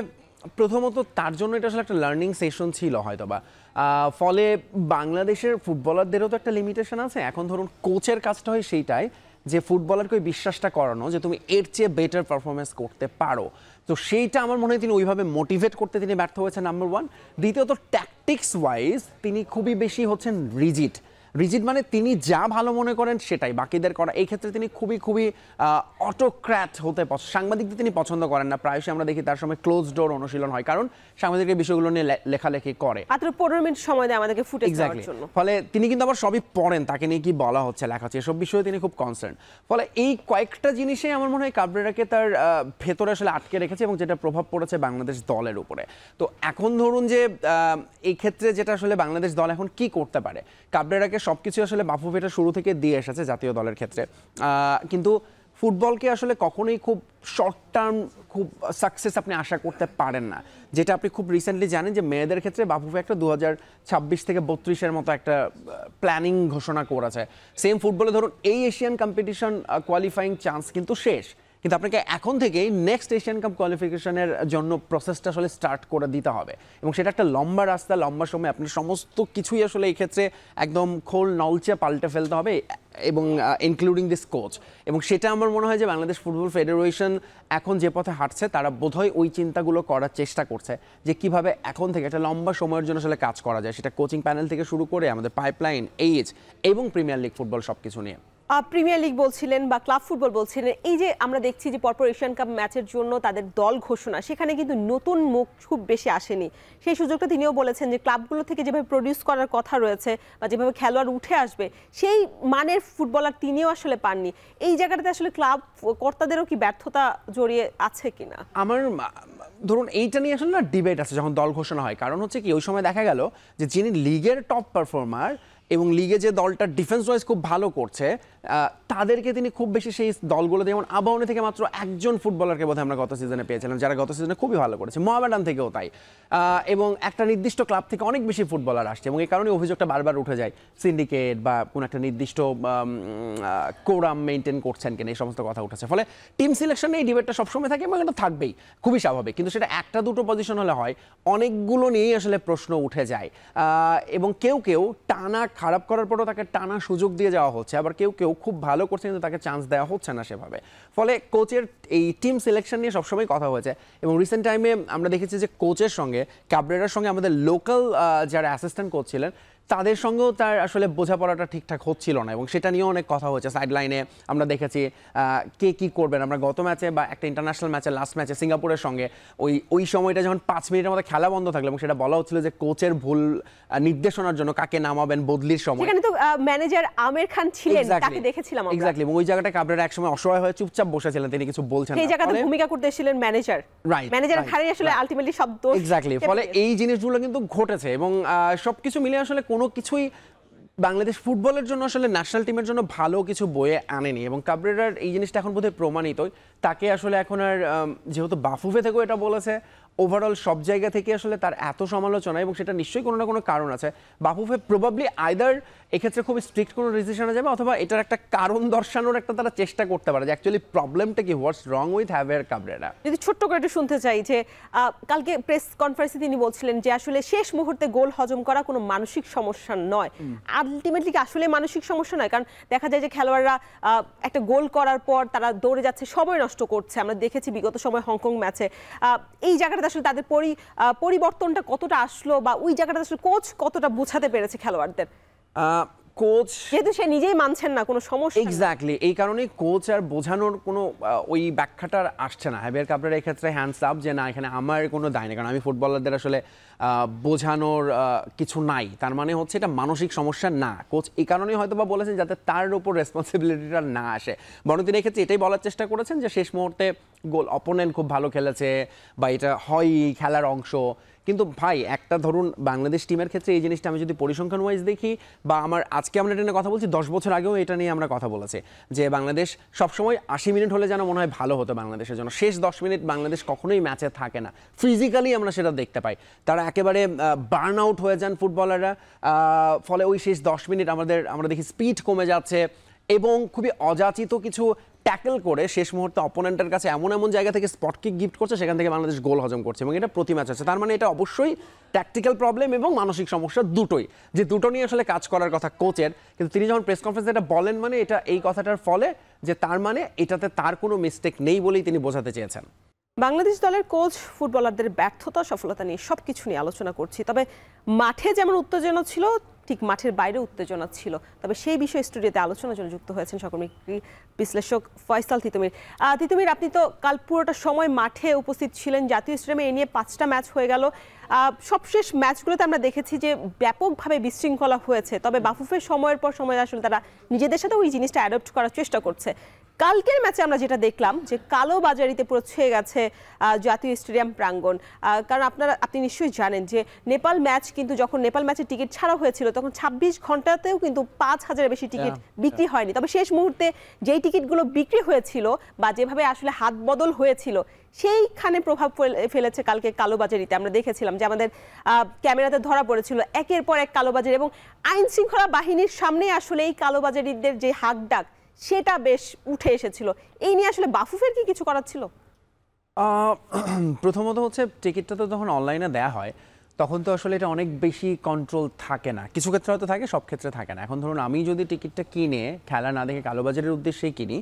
প্রথমত তার জন্য এটা আসলে একটা লার্নিং সেশন ছিল হয়তোবা। ফলে বাংলাদেশের ফুটবলারদেরও তো একটা লিমিটেশন আছে। এখন ধরুন কোচের কাজটা হয় সেইটাই যে ফুটবলারকে ওই বিশ্বাসটা করানো যে তুমি এর চেয়ে বেটার পারফরমেন্স করতে পারো। তো সেইটা আমার মনে হয় তিনি ওইভাবে মোটিভেট করতে তিনি ব্যর্থ হয়েছেন, নাম্বার ওয়ান। দ্বিতীয়ত ট্যাকটিক্স ওয়াইজ তিনি খুবই বেশি হচ্ছেন রিজিড মানে তিনি যা ভালো মনে করেন সেটাই বাকিদের করা। এই ক্ষেত্রে তিনি খুবই অটোক্র্যাট হতে সাংবাদিকদের তিনি পছন্দ করেন না। প্রায়শই আমরা দেখি তার সময় ক্লোজ ডোর অনুশীলন হয়, কারণ সাংবাদিকের বিষয়গুলো নিয়ে লেখালেখি করে। মাত্র 15 মিনিট সময় দেয় আমাদেরকে ফুটেজ দেওয়ার জন্য। ফলে তিনি কিন্তু আবার সবই পড়েন, তাকে নিয়ে কি বলা হচ্ছে, লেখা হচ্ছে, এসব বিষয়ে তিনি খুব কনসার্ন। ফলে এই কয়েকটা জিনিসে আমার মনে হয় কাবরেরাকে তার ভেতরে আসলে আটকে রেখেছে এবং যেটা প্রভাব পড়েছে বাংলাদেশ দলের উপরে। তো এখন ধরুন যে এই ক্ষেত্রে যেটা আসলে বাংলাদেশ দল এখন কি করতে পারে, কাবরেরাকে সবকিছু আসলে বাফুফেটা শুরু থেকে দিয়ে এসেছে জাতীয় দলের ক্ষেত্রে, কিন্তু ফুটবলকে আসলে কখনোই খুব শর্ট টার্ম খুব সাকসেস আপনি আশা করতে পারেন না। যেটা আপনি খুব রিসেন্টলি জানেন যে মেয়েদের ক্ষেত্রে বাফুফে একটা 2026 থেকে 32-এর মতো একটা প্ল্যানিং ঘোষণা করেছে। সেম ফুটবলে ধরুন এই এশিয়ান কম্পিটিশন কোয়ালিফাইং চান্স কিন্তু শেষ, কিন্তু আপনাকে এখন থেকেই নেক্সট এশিয়ান কাপ কোয়ালিফিকেশনের জন্য প্রসেসটা আসলে স্টার্ট করে দিতে হবে এবং সেটা একটা লম্বা রাস্তা, লম্বা সময়। আপনার সমস্ত কিছুই আসলে এই ক্ষেত্রে একদম খোল নলচে পাল্টে ফেলতে হবে এবং ইনক্লুডিং দিস কোচ। এবং সেটা আমার মনে হয় যে বাংলাদেশ ফুটবল ফেডারেশন এখন যে পথে হাঁটছে তারা বোধহয় ওই চিন্তাগুলো করার চেষ্টা করছে যে কিভাবে এখন থেকে একটা লম্বা সময়ের জন্য আসলে কাজ করা যায়, সেটা কোচিং প্যানেল থেকে শুরু করে আমাদের পাইপলাইন, এইজ এবং প্রিমিয়ার লিগ ফুটবল সবকিছু নিয়ে। প্রিমিয়ার লিগ বলছিলেন বা ক্লাব ফুটবল বলছিলেন, এই যে আমরা দেখছি যে পরপর এশিয়ান কাপ ম্যাচের জন্য তাদের দল ঘোষণা, সেখানে কিন্তু নতুন মুখ খুব বেশি আসেনি। সেই সুযোগটা তিনিও বলেছেন যে ক্লাবগুলো থেকে যেভাবে প্রডিউস করার কথা রয়েছে বা যেভাবে খেলোয়াড় উঠে আসবে সেই মানের ফুটবলার তিনিও আসলে পাননি। এই জায়গাটাতে আসলে ক্লাব কর্তাদেরও কি ব্যর্থতা জড়িয়ে আছে কিনা? আমার ধরুন এইটা নিয়ে আসলে না ডিবেট আছে যখন দল ঘোষণা হয়। কারণ হচ্ছে কি ওই সময় দেখা গেল যে যিনি লিগের টপ পারফর্মার এবং লিগে যে দলটা ডিফেন্স ওয়াইজ খুব ভালো করছে তাদেরকে তিনি খুব বেশি সেই দলগুলো, যেমন আবাহনী থেকে মাত্র একজন ফুটবলারকে বোধহয় আমরা গত সিজনে পেয়েছিলাম যারা গত সিজনে খুবই ভালো করেছে, মোহামেডান থেকেও তাই, এবং একটা নির্দিষ্ট ক্লাব থেকে অনেক বেশি ফুটবলার আসছে এবং এই কারণে অভিযোগটা বারবার উঠে যায় সিন্ডিকেট বা কোনো একটা নির্দিষ্ট কোরাম মেনটেন করছেন কিনা, এই সমস্ত কথা উঠেছে। ফলে টিম সিলেকশনে এই ডিবেটটা সবসময় থাকে এবং এটা থাকবেই, খুবই স্বাভাবিক। কিন্তু সেটা একটা দুটো পজিশন হলে হয়, অনেকগুলো নিয়েই আসলে প্রশ্ন উঠে যায় এবং কেউ টানা খারাপ করার পরও তাকে টানা সুযোগ দিয়ে যাওয়া হচ্ছে, আবার কেউ খুব ভালো করছে কিন্তু তাকে চান্স দেওয়া হচ্ছে না সেভাবে। ফলে কোচের এই টিম সিলেকশন নিয়ে সবসময় কথা হয়েছে এবং রিসেন্ট টাইমে আমরা দেখেছি যে কোচের সঙ্গে কাবরেরার সঙ্গে আমাদের লোকাল যারা অ্যাসিস্ট্যান্ট কোচ ছিলেন তাদের সঙ্গেও তার আসলে বোঝাপড়াটা ঠিকঠাক হচ্ছিল না এবং সেটা নিয়েও অনেক কথা হয়েছে সাইড লাইনে। আমরা দেখেছি কে কী করবেন। আমরা গত ম্যাচে বা একটা ইন্টারন্যাশনাল ম্যাচে লাস্ট ম্যাচে সিঙ্গাপুরের সঙ্গে ওই সময়টা যখন 5 মিনিটের মধ্যে খেলা বন্ধ থাকলো এবং সেটা বলা হচ্ছিল যে কোচের ভুল নির্দেশনার জন্য কাকে নামাবেন বদলির সময়, সেখানে তো ম্যানেজার আমির খান ছিলেন, তাকে দেখেছিলাম আমরা। এক্স্যাক্টলি, এবং ওই জায়গাটা কাবরেরা একসময় অসহায় হয়ে চুপচাপ বসেছিলেন, তিনি কিছু বলছেন না। সেই জায়গাতে ভূমিকা করতে এসেছিলেন ম্যানেজার, ম্যানেজার খালি আসলে আলটিমেটলি শব্দ। এক্স্যাক্টলি, ফলে এই জিনিসগুলো কিন্তু ঘটেছে এবং সবকিছু মিলে আসলে কোনো কিছুই বাংলাদেশ ফুটবলের জন্য আসলে ন্যাশনাল টিমের জন্য ভালো কিছু বয়ে আনেনি এবং কাবরেরার এই জিনিসটা এখন বোধহয় প্রমাণিত। তাকে আসলে এখন আর যেহেতু বাফুফে থেকেও এটা বলেছে, ওভারঅল সব জায়গা থেকে আসলে তার এত সমালোচনা এবং সেটা নিশ্চয়ই কোনো না কোনো কারণ আছে। বাফুফে প্রবাবলি আইদার এক্ষেত্রে খুব স্ট্রিক্ট কোনো ডিসিশনে যাবে অথবা এটার একটা কারণ দর্শানোর একটা তারা চেষ্টা করতে পারে যে অ্যাকচুয়ালি প্রবলেমটা কি, হোয়াটস রং উইথ হ্যাভিয়ার কাবরেরা। যদি ছোট্ট করে একটু শুনতে চাই যে কালকে প্রেস কনফারেন্সে তিনি বলছিলেন যে আসলে শেষ মুহূর্তে গোল হজম করা কোনো মানসিক সমস্যা নয়। আলটিমেটলি কি আসলে মানসিক সমস্যা নয়? কারণ দেখা যায় যে খেলোয়াড়রা একটা গোল করার পর তারা দৌড়ে যাচ্ছে, সময় নষ্ট করছে। আমরা দেখেছি বিগত সময় হংকং ম্যাচে এই জায়গাটা আসলে তাদের পরিবর্তনটা কতটা আসলো বা ওই জায়গাটা আসলে কোচ কতটা বোঝাতে পেরেছে খেলোয়াড়দের? কোচ যেহেতু সে নিজেই মানছেন না কোনো সমস্যা নেই। এক্স্যাক্টলি, এই কারণেই কোচ আর বোঝানোর কোনো ওই ব্যাখ্যাটা আসছে না। হ্যাভিয়ার কাবরেরা এই ক্ষেত্রে হ্যান্ডস আপ যে না, এখানে আমার কোনো দায় নেই, কারণ আমি ফুটবলারদের আসলে বোঝানোর কিছু নাই। তার মানে হচ্ছে এটা মানসিক সমস্যা না। কোচ এই কারণেই হয়তো বা বলেছেন যাতে তার উপর রেসপন্সিবিলিটিটা না আসে, বরং তিনি এক্ষেত্রে এটাই বলার চেষ্টা করেছেন যে শেষ মুহূর্তে গোল অপোনেন্ট খুব ভালো খেলেছে বা এটা হয় খেলার অংশ। কিন্তু ভাই একটা ধরুন বাংলাদেশ টিমের ক্ষেত্রে এই জিনিসটা আমি যদি পরিসংখ্যান ওয়াইজ দেখি, বা আমার আজকে আমরা এটা নিয়ে কথা বলছি, 10 বছর আগেও এটা নিয়ে আমরা কথা বলেছি যে বাংলাদেশ সবসময় 80 মিনিট হলে যেন মনে হয় ভালো হতো বাংলাদেশের জন্য। শেষ 10 মিনিট বাংলাদেশ কখনোই ম্যাচে থাকে না, ফিজিক্যালি আমরা সেটা দেখতে পাই। তারা একেবারে বার্ন আউট হয়ে যান ফুটবলাররা, ফলে ওই শেষ 10 মিনিট আমরা দেখি স্পিড কমে যাচ্ছে এবং খুবই অযাচিত কিছু ট্যাকল করে শেষ মুহূর্তে অপোনেন্টের কাছে এমন এমন জায়গা থেকে স্পট কিক গিফট করছে, সেখান থেকে বাংলাদেশ গোল হজম করছে এবং এটা প্রতি ম্যাচ আছে। তার মানে এটা অবশ্যই ট্যাকটিক্যাল প্রবলেম এবং মানসিক সমস্যা দুটোই, যে দুটো নিয়ে আসলে কাজ করার কথা কোচের। কিন্তু তিনি যখন প্রেস কনফারেন্সে এটা বলেন, মানে এটা এই কথাটার ফলে যে তার মানে এটাতে তার কোনো মিস্টেক নেই বলেই তিনি বোঝাতে চেয়েছেন। বাংলাদেশ দলের কোচ ফুটবলারদের ব্যর্থতা সফলতা নিয়ে সবকিছু নিয়ে আলোচনা করছি, তবে মাঠে যেমন উত্তেজনা ছিল ঠিক মাঠের বাইরে উত্তেজনা ছিল। তবে সেই বিষয়ে স্টুডিওতে আলোচনার জন্য যুক্ত হয়েছেন সহকর্মী বিশ্লেষক ফয়সাল তিতুমির। তিতুমির, আপনি তো কাল পুরোটা সময় মাঠে উপস্থিত ছিলেন, জাতীয় স্টেডিয়ামে এ নিয়ে 5টা ম্যাচ হয়ে গেল। সবশেষ ম্যাচগুলোতে আমরা দেখেছি যে ব্যাপকভাবে বিশৃঙ্খলা হয়েছে, তবে বাফুফের সময়ের পর সময় আসলে তারা নিজেদের সাথে ওই জিনিসটা অ্যাডপ্ট করার চেষ্টা করছে। কালকের ম্যাচে আমরা যেটা দেখলাম যে কালো বাজারিতে পুরো ছেয়ে গেছে জাতীয় স্টেডিয়াম প্রাঙ্গণ। কারণ আপনি নিশ্চয়ই জানেন যে নেপাল ম্যাচ কিন্তু যখন নেপাল ম্যাচের টিকিট ছাড়া হয়েছিল তখন 26 ঘন্টাতেও কিন্তু 5,000-এর বেশি টিকিট বিক্রি হয়নি। তবে শেষ মুহূর্তে যেই টিকিটগুলো বিক্রি হয়েছিল বা যেভাবে আসলে হাত বদল হয়েছিল সেইখানে প্রভাব ফেলেছে কালকে কালোবাজারিতে। আমরা দেখেছিলাম যে আমাদের ক্যামেরাতে ধরা পড়েছিল একের পর এক কালোবাজারি, এবং আইন শৃঙ্খলা বাহিনীর সামনে আসলে এই কালোবাজারিদের যে হাক ডাক সেটা বেশ উঠে এসেছিল। এই নিয়ে আসলে বাফুফের কি কিছু করার ছিল? প্রথমত হচ্ছে টিকিটটা তো যখন অনলাইনে দেওয়া হয় তখন তো আসলে এটা অনেক বেশি কন্ট্রোল থাকে না, কিছু ক্ষেত্রে হয়তো থাকে, সব ক্ষেত্রে থাকে না। এখন ধরুন আমি যদি টিকিটটা কিনে খেলা না দেখে কালোবাজারের উদ্দেশ্যেই কিনি,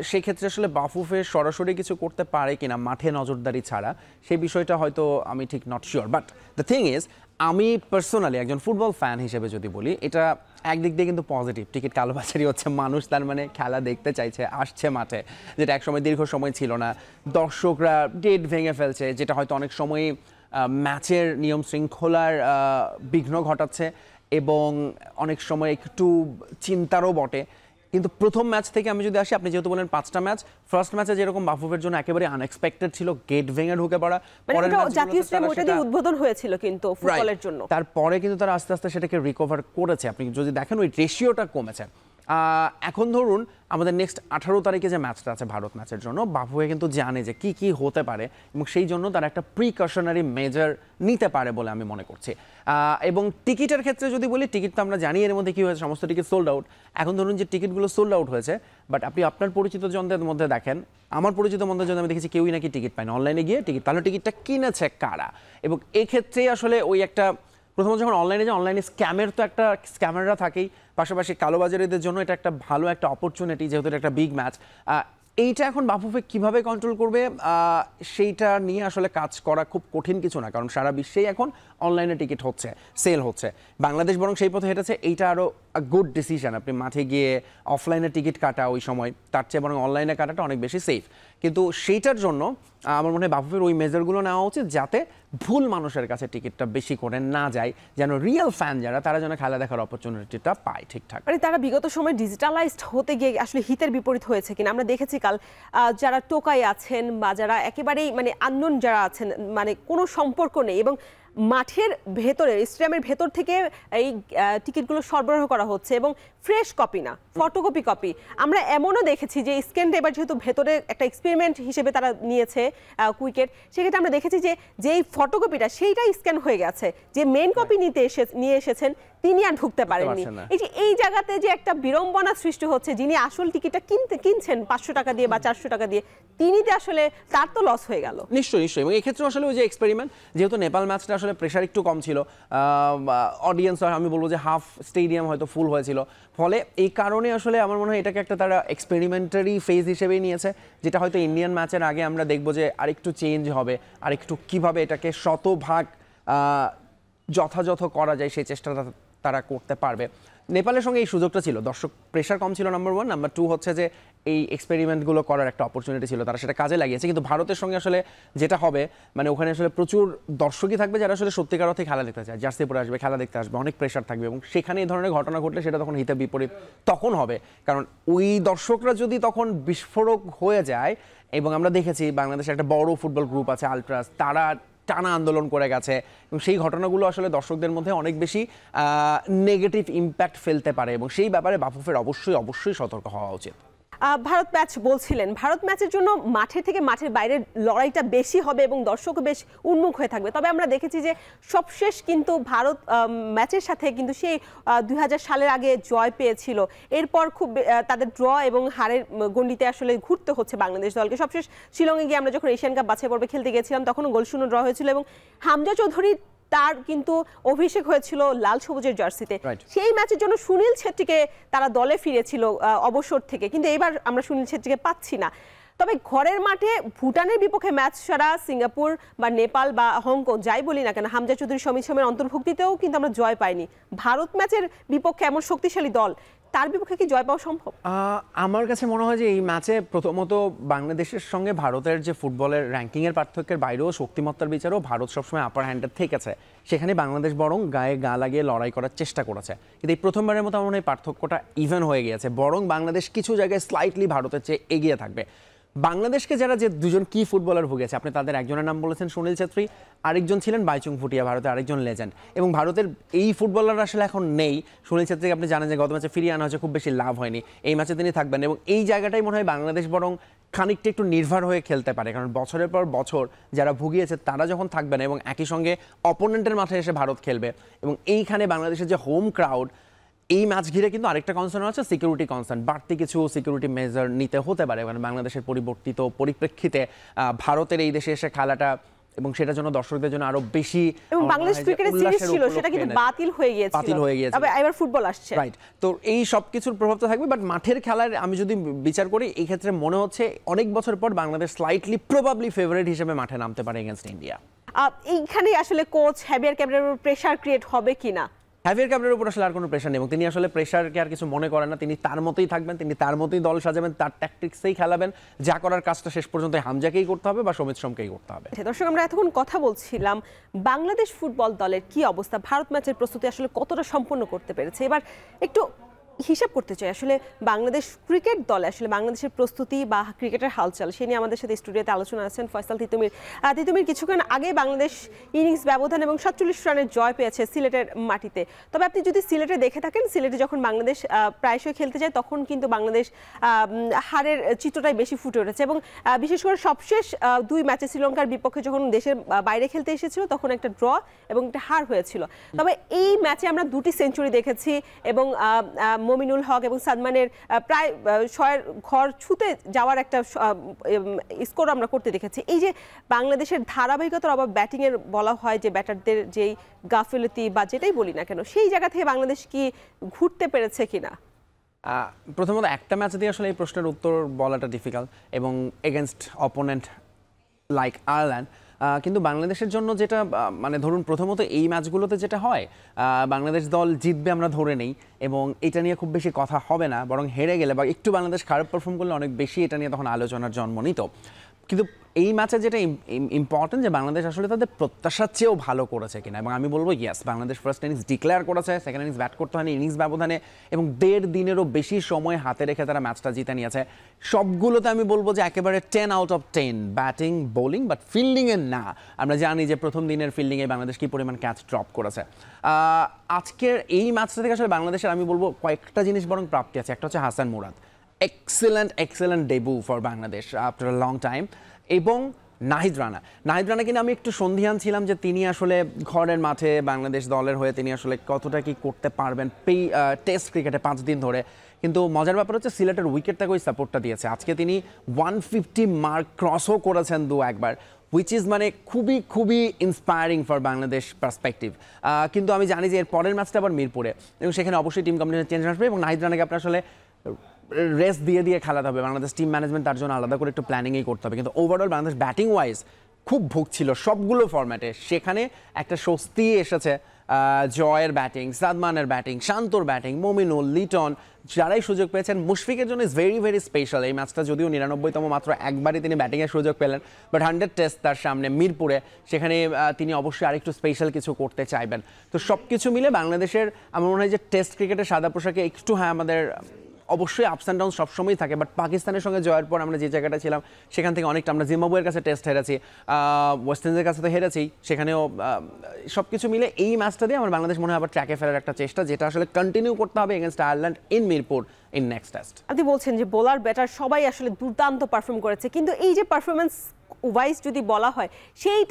সেই ক্ষেত্রে আসলে বাফুফে সরাসরি কিছু করতে পারে কিনা মাঠে নজরদারি ছাড়া, সেই বিষয়টা হয়তো আমি ঠিক not sure. But the thing is, আমি পার্সোনালি একজন ফুটবল ফ্যান হিসেবে যদি বলি, এটা একদিক দিয়ে কিন্তু পজিটিভ। টিকিট কালোবাজারি হচ্ছে, মানুষ তার মানে খেলা দেখতে চাইছে, আসছে মাঠে, যেটা একসময় দীর্ঘ সময় ছিল না। দর্শকরা ডেট ভেঙে ফেলছে, যেটা হয়তো অনেক সময় ম্যাচের নিয়ম শৃঙ্খলার বিঘ্ন ঘটাচ্ছে এবং অনেক সময় একটু চিন্তারও বটে। কিন্তু প্রথম ম্যাচ থেকে আমি যদি আসি, আপনি যেহেতু বলেন 5টা ম্যাচ, ফার্স্ট ম্যাচে যেরকম বাফুফের জন্য একেবারে আনএক্সপেক্টেড ছিল, গেট ভেঙে ঢুকে পড়া, মানে জাতীয় স্টেডিয়ামে ওটা দিয়ে উদ্বোধন হয়েছিল কিন্তু ফুটবলের জন্য, তারপরে কিন্তু তারা আস্তে আস্তে সেটাকে রিকভার করেছে। আপনি যদি দেখেন ওই রেশিওটা কমেছে। এখন ধরুন আমাদের নেক্সট 18 তারিখে যে ম্যাচটা আছে ভারত ম্যাচের জন্য, বাফুফে কিন্তু জানে যে কি কি হতে পারে এবং সেই জন্য তারা একটা প্রিকশনারি মেজার নিতে পারে বলে আমি মনে করছি। এবং টিকিটের ক্ষেত্রে যদি বলি, টিকিট তো আমরা জানি এর মধ্যে কি হয়েছে, সমস্ত টিকিট সোল্ড আউট। এখন ধরুন যে টিকিটগুলো সোল্ড আউট হয়েছে, বাট আপনি আপনার পরিচিত জনদের মধ্যে দেখেন, আমার পরিচিত মধ্যে যদি আমি দেখেছি কেউই নাকি টিকিট পায় না অনলাইনে গিয়ে টিকিট, তাহলে টিকিটটা কিনেছে কারা? এবং এক্ষেত্রে আসলে ওই একটা প্রথমত যখন অনলাইনে যায়, অনলাইনে স্ক্যামের তো একটা স্ক্যামাররা থাকেই, পাশাপাশি কালোবাজারিদের জন্য এটা একটা ভালো একটা অপরচুনিটি, যেহেতু এটা একটা বিগ ম্যাচ। এইটা এখন বাফুফে কিভাবে কন্ট্রোল করবে সেইটা নিয়ে আসলে কাজ করা খুব কঠিন কিছু না, কারণ সারা বিশ্বেই এখন অনলাইনে টিকিট হচ্ছে, সেল হচ্ছে। বাংলাদেশ বরং সেই পথে হেঁটেছে, এইটা আরও গুড ডিসিশন। আপনি মাঠে গিয়ে অফলাইনে টিকিট কাটা ওই সময়, তার চেয়ে বরং অনলাইনে কাটাটা অনেক বেশি সেফ। কিন্তু সেইটার জন্য আমার মনে হয় বাফুফের ওই মেজারগুলো নেওয়া উচিত, যাতে ভুল মানুষের কাছে টিকিটটা বেশি করে না যায়, যেন রিয়েল ফ্যান যারা, তারা যেন খেলা দেখার অপরচুনিটিটা পায় ঠিকঠাক। মানে তারা বিগত সময় ডিজিটালাইজড হতে গিয়ে আসলে হিতের বিপরীত হয়েছে কিনা আমরা দেখেছি কাল। যারা টোকাই আছেন বা যারা একেবারেই মানে আননোন যারা আছেন, মানে কোনো সম্পর্ক নেই, এবং মাঠের ভেতরে স্টেডিয়ামের ভেতর থেকে এই টিকিটগুলো সরবরাহ করা হচ্ছে এবং ফ্রেশ কপি না, ফটোকপি কপি। আমরা এমনও দেখেছি যে স্ক্যানটা এবার যেহেতু ভেতরে একটা এক্সপেরিমেন্ট হিসেবে তারা নিয়েছে কুইকেট, সেক্ষেত্রে আমরা দেখেছি যে যেই ফটোকপিটা সেইটাই স্ক্যান হয়ে গেছে, যে মেন কপি নিয়ে এসেছেন তিনি আর ঢুকতে পারেননি। এই জায়গাতে যে একটা বিড়ম্বনা সৃষ্টি হচ্ছে, যিনি আসল টিকিটটা কিনছেন 500 টাকা দিয়ে বা 400 টাকা দিয়ে, তিনি যে আসলে তার তো লস হয়ে গেল। নিশ্চয়ই নিশ্চয়ই। এবং এক্ষেত্রে আসলে ওই যে এক্সপেরিমেন্ট, যেহেতু নেপাল ম্যাচটা আসলে প্রেশার একটু কম ছিল, অডিয়েন্স আমি বলবো যে হাফ স্টেডিয়াম হয়তো ফুল হয়েছিল, ফলে এই কারণে আসলে আমার মনে হয় এটাকে একটা তারা এক্সপেরিমেন্টারি ফেজ হিসেবেই নিয়েছে, যেটা হয়তো ইন্ডিয়ান ম্যাচের আগে আমরা দেখবো যে আরেকটু চেঞ্জ হবে, আরেকটু কিভাবে এটাকে শতভাগ যথাযথ করা যায় সেই চেষ্টাটা তারা করতে পারবে। নেপালের সঙ্গে এই সুযোগটা ছিল, দর্শক প্রেশার কম ছিল নাম্বার 1, নাম্বার 2 হচ্ছে যে এই এক্সপেরিমেন্টগুলো করার একটা অপরচুনিটি ছিল, তারা সেটা কাজে লাগিয়েছে। কিন্তু ভারতের সঙ্গে আসলে যেটা হবে, মানে ওখানে আসলে প্রচুর দর্শকই থাকবে যারা আসলে সত্যিকার অর্থে খেলা দেখতে চায়, জার্সি পরে আসবে, খেলা দেখতে আসবে, অনেক প্রেশার থাকবে, এবং সেখানে এই ধরনের ঘটনা ঘটলে সেটা তখন হিতে বিপরীত তখন হবে। কারণ ওই দর্শকরা যদি তখন বিস্ফোরক হয়ে যায়, এবং আমরা দেখেছি বাংলাদেশে একটা বড় ফুটবল গ্রুপ আছে আলট্রাস, তারা টানা আন্দোলন করে গেছে, এবং সেই ঘটনাগুলো আসলে দর্শকদের মধ্যে অনেক বেশি নেগেটিভ ইম্প্যাক্ট ফেলতে পারে, এবং সেই ব্যাপারে বাফুফের অবশ্যই সতর্ক হওয়া উচিত। ভারত ম্যাচ বলছিলেন, ভারত ম্যাচের জন্য মাঠের থেকে মাঠের বাইরের লড়াইটা বেশি হবে এবং দর্শকও বেশ উন্মুখ হয়ে থাকবে। তবে আমরা দেখেছি যে সবশেষ কিন্তু ভারত ম্যাচের সাথে কিন্তু সেই 2000 সালের আগে জয় পেয়েছিল, এরপর খুব তাদের ড্র এবং হারের গণ্ডিতে আসলে ঘুরতে হচ্ছে বাংলাদেশ দলকে। সবশেষ শিলংয়ে গিয়ে আমরা যখন এশিয়ান কাপ বাছাই পর্বে খেলতে গিয়েছিলাম তখনও গোলশূন্য ড্র হয়েছিল, এবং হামজা চৌধুরী তার কিন্তু অভিষেক হয়েছিল লাল সবুজের জার্সিতে। সেই ম্যাচের জন্য সুনীল ছেত্রীকে তারা দলে ফিরেছিল অবসর থেকে, কিন্তু এবার আমরা সুনীল ছেত্রীকে পাচ্ছি না। তবে ঘরের মাঠে ভুটানের বিপক্ষে ম্যাচ ছাড়া সিঙ্গাপুর বা নেপাল বা হংকং যাই বলি না কেন, হামজা চৌধুরী সমিত সোমের অন্তর্ভুক্তিতেও কিন্তু আমরা জয় পাইনি। ভারত ম্যাচের বিপক্ষে এমন শক্তিশালী দল, তার বিপক্ষে কি জয় পাওয়া সম্ভব? আমার কাছে মনে হয় যে এই ম্যাচে প্রথমত বাংলাদেশের সঙ্গে ভারতের যে ফুটবলের র্যাঙ্কিংয়ের পার্থক্যের বাইরেও শক্তিমত্তার বিচারেও ভারত সবসময় আপার হ্যান্ডে থেকেছে, সেখানে বাংলাদেশ বরং গায়ে গা লাগিয়ে লড়াই করার চেষ্টা করেছে। কিন্তু এই প্রথমবারের মতো আমার মনে হয় পার্থক্যটা ইভেন হয়ে গিয়েছে, বরং বাংলাদেশ কিছু জায়গায় স্লাইটলি ভারতের চেয়ে এগিয়ে থাকবে। বাংলাদেশকে যারা যে দুজন কি ফুটবলার ভুগেছে, আপনি তাদের একজনের নাম বলেছেন সুনীল ছেত্রী, আরেকজন ছিলেন বাইচুং ভুটিয়া, ভারতের আরেকজন লেজেন্ড, এবং ভারতের এই ফুটবলার আসলে এখন নেই। সুনীল ছেত্রীকে আপনি জানেন যে গত ম্যাচে ফিরিয়ে আনা হয়েছে, খুব বেশি লাভ হয়নি, এই ম্যাচে তিনি থাকবেন, এবং এই জায়গাটাই মনে হয় বাংলাদেশ বরং খানিকটা একটু নির্ভর হয়ে খেলতে পারে, কারণ বছরের পর বছর যারা ভুগিয়েছে তারা যখন থাকবে না, এবং একই সঙ্গে অপোনেন্টের মাঠে এসে ভারত খেলবে, এবং এইখানে বাংলাদেশের যে হোম ক্রাউড, এই ম্যাচ ঘিরে কিন্তু আরেকটা কনসার্ন আছে, সিকিউরিটি কনসার্ন, বাড়তি কিছু সিকিউরিটি মেজার নিতে হতে পারে, কারণ বাংলাদেশের পরিবর্তিত পরিপ্রেক্ষিতে ভারতের এই দেশে এসে খেলাটা, এবং সেটার জন্য দর্শকদের জন্য আরো বেশি, এবং বাংলাদেশ ক্রিকেটের সিরিজ ছিল সেটা কিন্তু বাতিল হয়ে গিয়েছিল, তবে এবার ফুটবল আসছে, রাইট। তো এই সব কিছুর প্রভাব তো থাকবে, বাট মাঠের খেলার আমি যদি বিচার করি, এই ক্ষেত্রে মনে হচ্ছে অনেক বছর পর বাংলাদেশ স্লাইটলি প্রবাবলি ফেভারিট হিসেবে মাঠে নামতে পারে এগেইনস্ট ইন্ডিয়া। এইখানে আসলে কোচ হ্যাভিয়ার ক্যাবরেরার প্রেসার ক্রিয়েট হবে কিনা? হ্যাভিয়ার ক্যাবরেরার উপর আসলে আর কোনো প্রেশার নেই, এবং তিনি আসলে প্রেশারকে আর কিছু মনে করেন না, তিনি তার মতোই থাকবেন, তিনি তার মতোই দল সাজাবেন, তার ট্যাকটিক্সেই খেলাবেন, যা করার কাজটা শেষ পর্যন্ত হামজাকেই করতে হবে বা সমিত সোমকেই করতে হবে। দর্শক, আমরা এতক্ষণ কথা বলছিলাম বাংলাদেশ ফুটবল দলের কি অবস্থা, ভারত ম্যাচের প্রস্তুতি আসলে কতটা সম্পন্ন করতে পেরেছে। এবার একটু হিসাব করতে চাই আসলে বাংলাদেশ ক্রিকেট দলে আসলে বাংলাদেশের প্রস্তুতি বা ক্রিকেটের হালচাল, সে নিয়ে আমাদের সাথে স্টুডিওতে আলোচনা আছেন ফয়সাল তিতুমির। তিতুমির, কিছুক্ষণ আগে বাংলাদেশ ইনিংস ব্যবধান এবং 47 রানের জয় পেয়েছে সিলেটের মাটিতে। তবে আপনি যদি সিলেটে দেখে থাকেন, সিলেটে যখন বাংলাদেশ প্রায়শই খেলতে যায় তখন কিন্তু বাংলাদেশ হারের চিত্রটাই বেশি ফুটে উঠেছে, এবং বিশেষ করে সবশেষ 2 ম্যাচে শ্রীলঙ্কার বিপক্ষে যখন দেশের বাইরে খেলতে এসেছিল তখন একটা ড্র এবং একটা হার হয়েছিল। তবে এই ম্যাচে আমরা 2টি সেঞ্চুরি দেখেছি, এবং মমিনুল হক এবং সাদমানের প্রায় 6 ঘর ছুঁতে যাওয়ার একটা স্কোর আমরা করতে দেখেছি। এই যে বাংলাদেশের ধারাবাহিকতার অভাব ব্যাটিংয়ের বলা হয় যে ব্যাটারদের যেই গাফিলতি বা যেটাই বলি না কেন, সেই জায়গা থেকে বাংলাদেশ কি ঘুরতে পেরেছে কিনা? প্রথমত একটা ম্যাচ দিয়ে আসলে এই প্রশ্নের উত্তর বলাটা ডিফিকাল্ট, এবং এগেনস্ট অপোনেন্ট লাইক আয়ারল্যান্ড। কিন্তু বাংলাদেশের জন্য যেটা মানে ধরুন প্রথমত এই ম্যাচগুলোতে যেটা হয়, বাংলাদেশ দল জিতবে আমরা ধরে নেই, এবং এটা নিয়ে খুব বেশি কথা হবে না, বরং হেরে গেলে বা একটু বাংলাদেশ খারাপ পারফর্ম করলে অনেক বেশি এটা নিয়ে তখন আলোচনার জন্ম নিত। কিন্তু এই ম্যাচে যেটা ইম্পর্টেন্ট যে বাংলাদেশ আসলে তাদের প্রত্যাশার চেয়েও ভালো করেছে কিনা, এবং আমি বলবো yes, Bangladesh first innings declare করেছে, সেকেন্ড ইনিংস ব্যাট করতে হয়নি ইনিংস ব্যবধানে, এবং 1.5 দিনেরও বেশি সময় হাতে রেখে তারা ম্যাচটা জিতে নিয়েছে। সবগুলোতে আমি বলবো যে একেবারে 10 out of 10 batting bowling, but ফিল্ডিংয়ে না। আমরা জানি যে প্রথম দিনের ফিল্ডিংয়ে বাংলাদেশ কি পরিমাণ ক্যাচ ড্রপ করেছে। আজকের এই ম্যাচটা থেকে আসলে বাংলাদেশের আমি বলবো কয়েকটা জিনিস বরং প্রাপ্তি আছে। একটা হচ্ছে Hasan Murad, excellent debut for Bangladesh after a long time, এবং নাহিদ রানা কিনা আমি একটু সন্দিহান ছিলাম যে তিনি আসলে ঘরের মাঠে বাংলাদেশ দলের হয়ে তিনি আসলে কতটা কি করতে পারবেন টেস্ট ক্রিকেটে 5 দিন ধরে। কিন্তু মজার ব্যাপার হচ্ছে সিলেটের উইকেটটাকে ওই সাপোর্টটা দিয়েছে। আজকে তিনি 150 মার্ক ক্রসও করেছেন 2-1 হুইচ ইজ মানে খুবই ইন্সপায়ারিং ফর বাংলাদেশ পার্সপেক্টিভ। কিন্তু আমি জানি যে এর পরের ম্যাচটা আবার মিরপুরে, এবং সেখানে অবশ্যই টিম কম্বিনেশন চেঞ্জ আসবে, এবং নাহিদ রানাকে আপনার আসলে রেস্ট দিয়ে খেলাতে হবে। বাংলাদেশ টিম ম্যানেজমেন্ট তার জন্য আলাদা করে একটু প্ল্যানিংই করতে হবে। কিন্তু ওভারঅল বাংলাদেশ ব্যাটিং ওয়াইজ খুব ভুগছিল সবগুলো ফরম্যাটে, সেখানে একটা স্বস্তি এসেছে জয়ের ব্যাটিং, সাদমানের ব্যাটিং, শান্তর ব্যাটিং, মমিনুল, লিটন যারাই সুযোগ পেয়েছেন, মুশফিকের জন্য ইজ ভেরি ভেরি স্পেশাল। এই ম্যাচটা যদিও 99তম মাত্র একবারই তিনি ব্যাটিংয়ের সুযোগ পেলেন, বাট 100 টেস্ট তার সামনে মিরপুরে, সেখানে তিনি অবশ্যই আরেকটু স্পেশাল কিছু করতে চাইবেন। তো সব কিছু মিলে বাংলাদেশের আমার মনে হয় যে টেস্ট ক্রিকেটের সাদা পোশাকে একটু আমাদের অবশ্যই আপস অ্যান্ড ডাউন সবসময়ই থাকে, বাট পাকিস্তানের সঙ্গে জয়ের পর আমরা যে জায়গাটা ছিলাম সেখান থেকে অনেকটা, আমরা জিম্বাবুয়ের কাছে টেস্ট হেরেছি, ওয়েস্ট ইন্ডিজের কাছে তো হেরেছি, সেখানেও সব কিছু মিলে এই ম্যাচটা দিয়ে আমার বাংলাদেশ মনে হয় আবার ট্র্যাকে ফেরার একটা চেষ্টা, যেটা আসলে কন্টিনিউ করতে হবে against Ireland in Mirpur in next test. আপনি বলছেন যে বোলার ব্যাটার সবাই আসলে দুর্দান্ত পারফর্ম করেছে, কিন্তু এই যে পারফরমেন্স ওয়াইজ যদি বলা হয় সেই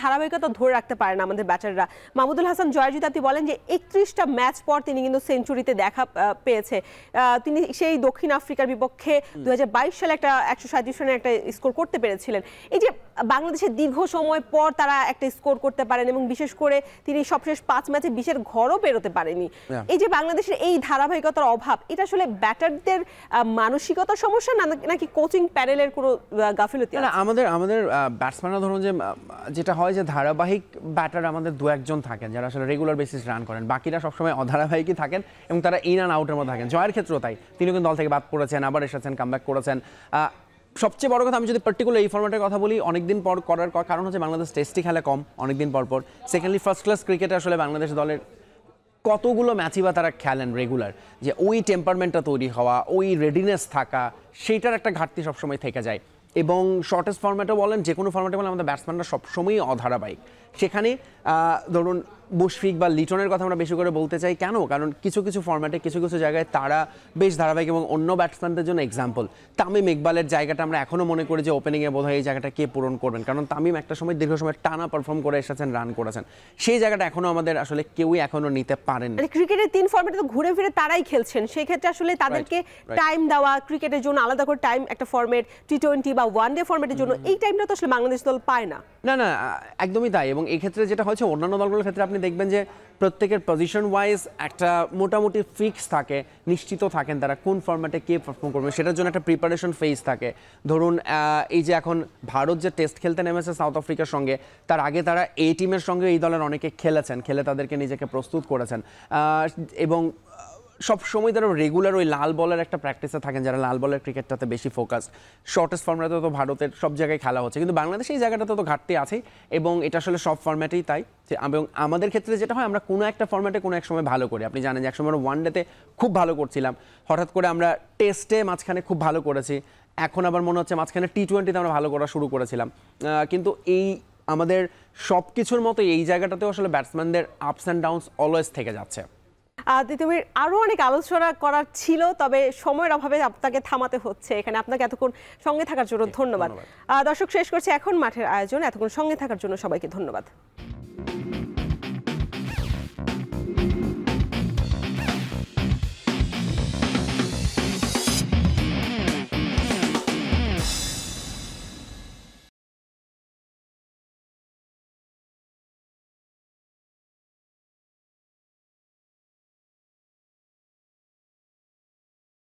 ধারাবাহিকতা ধরে রাখতে পারে না আমাদের ব্যাটাররা। মাহমুদুল হাসান জয় যদি আপনি বলেন যে 31টা ম্যাচ পর তিনি কিন্তু সেঞ্চুরিতে দেখা পেয়েছে, তিনি সেই দক্ষিণ আফ্রিকার বিপক্ষে 2022 সালে একটা 137 রানের একটা স্কোর করতে পেরেছিলেন। এই যে বাংলাদেশের দীর্ঘ সময় পর তারা একটা স্কোর করতে পারেন এবং বিশেষ করে তিনি সবশেষ 5 ম্যাচে 20-এর ঘরও পেরোতে পারেনি, এই যে বাংলাদেশের এই ধারাবাহিকতার অভাব, এটা আসলে ব্যাটারদের মানসিকতার সমস্যা নাকি কোচিং প্যানেলের কোনো গাফিলতি? আমাদের ব্যাটসম্যানরা ধরুন যে যেটা হয় যে ধারাবাহিক ব্যাটার আমাদের দু একজন থাকেন যারা আসলে রেগুলার বেসিস রান করেন, বাকিরা সবসময় অধারাবাহিকই থাকেন এবং তারা ইন অ্যান্ড আউটের মধ্যে থাকেন। জয়ের ক্ষেত্রেও তাই, তিনি কিন্তু দল থেকে বাদ পড়েছেন, আবার এসেছেন, কামব্যাক করেছেন। সবচেয়ে বড় কথা, আমি যদি পার্টিকুলার এই ফরম্যাটের কথা বলি, অনেকদিন পর করার কারণ হচ্ছে বাংলাদেশ টেস্টই খেলে কম অনেকদিন পর। সেকেন্ডলি ফার্স্ট ক্লাস ক্রিকেটে আসলে বাংলাদেশ দলের কতগুলো ম্যাচই বা তারা খেলেন রেগুলার, যে ওই টেম্পারমেন্টটা তৈরি হওয়া, ওই রেডিনেস থাকা, সেইটার একটা ঘাটতি সবসময় থেকে যায়। এবং শর্টেস্ট ফরম্যাটও বলেন, যে কোনো ফরম্যাটে বলেন, আমাদের ব্যাটসম্যানরা সবসময়ই অধারাবাহিক। সেখানে ধরুন মুশফিক বা লিটনের কথা আমরা বেশি করে বলতে চাই, কেন? কারণ কিছু কিছু ফরম্যাটে কিছু কিছু জায়গায় তারা বেশ ধারাবাহিক, এবং অন্য ব্যাটসম্যানদের জন্য এক্সাম্পল তামিম ইকবালের জায়গাটা আমরা এখনও মনে করি যে ওপেনিংয়ে বোধহয় এই জায়গাটা কে পূরণ করবেন, কারণ তামিম একটা সময় দীর্ঘ সময় টানা পারফর্ম করে এসেছেন, রান করেছেন, সেই জায়গাটা এখনও আমাদের আসলে কেউই এখনও নিতে পারেন। ক্রিকেটের 3 ফরম্যাটে তো ঘুরে ফিরে তারাই খেলছেন, সেই ক্ষেত্রে আসলে তাদেরকে টাইম দেওয়া, ক্রিকেটের জন্য আলাদা করে টাইম, একটা ফরম্যাট T20 বা ওয়ানডে ফরম্যাটের জন্য, এই টাইমটা তো আসলে বাংলাদেশ দল পায় না। না, একদমই তাই। এবং এই ক্ষেত্রে যেটা হয়েছে, অন্যান্য দলগুলোর ক্ষেত্রে আপনি দেখবেন যে প্রত্যেকের পজিশন ওয়াইজ একটা মোটামুটি ফিক্স থাকে, নিশ্চিত থাকেন তারা কোন ফরম্যাটে কে পারফর্ম করবে, সেটার জন্য একটা প্রিপারেশন ফেজ থাকে। ধরুন এই যে এখন ভারত যে টেস্ট খেলতে নেমেছে সাউথ আফ্রিকার সঙ্গে, তার আগে তারা এই টিমের সঙ্গে এই দলের অনেকে খেলেছেন, খেলে তাদেরকে নিজেকে প্রস্তুত করেছেন, এবং সব সময় তারা রেগুলার ওই লাল বলের একটা প্র্যাকটিসে থাকেন, যারা লাল বলের ক্রিকেটটাতে বেশি ফোকাস। শর্টেস্ট ফরম্যাটে তো ভারতের সব জায়গায় খেলা হচ্ছে, কিন্তু বাংলাদেশে এই জায়গাটাতে তো ঘাটতি আছেই, এবং এটা আসলে সব ফরম্যাটেই তাই। এবং আমাদের ক্ষেত্রে যেটা হয়, আমরা কোনো একটা ফরম্যাটে কোনো এক সময় ভালো করি। আপনি জানেন যে একসময় আমরা ওয়ানডেতে খুব ভালো করছিলাম, হঠাৎ করে আমরা টেস্টে মাঝখানে খুব ভালো করেছি, এখন আবার মনে হচ্ছে মাঝখানে T20-তে আমরা ভালো করা শুরু করেছিলাম। কিন্তু এই আমাদের সব কিছুর মতো এই জায়গাটাতেও আসলে ব্যাটসম্যানদের আপস অ্যান্ড ডাউনস অলওয়েজ থেকে যাচ্ছে। তুমি আরো অনেক আলোচনা করার ছিল, তবে সময়ের অভাবে আপনাকে থামাতে হচ্ছে এখানে। আপনাকে এতক্ষণ সঙ্গে থাকার জন্য ধন্যবাদ। দর্শক, শেষ করছি এখন মাঠের আয়োজন। এতক্ষণ সঙ্গে থাকার জন্য সবাইকে ধন্যবাদ।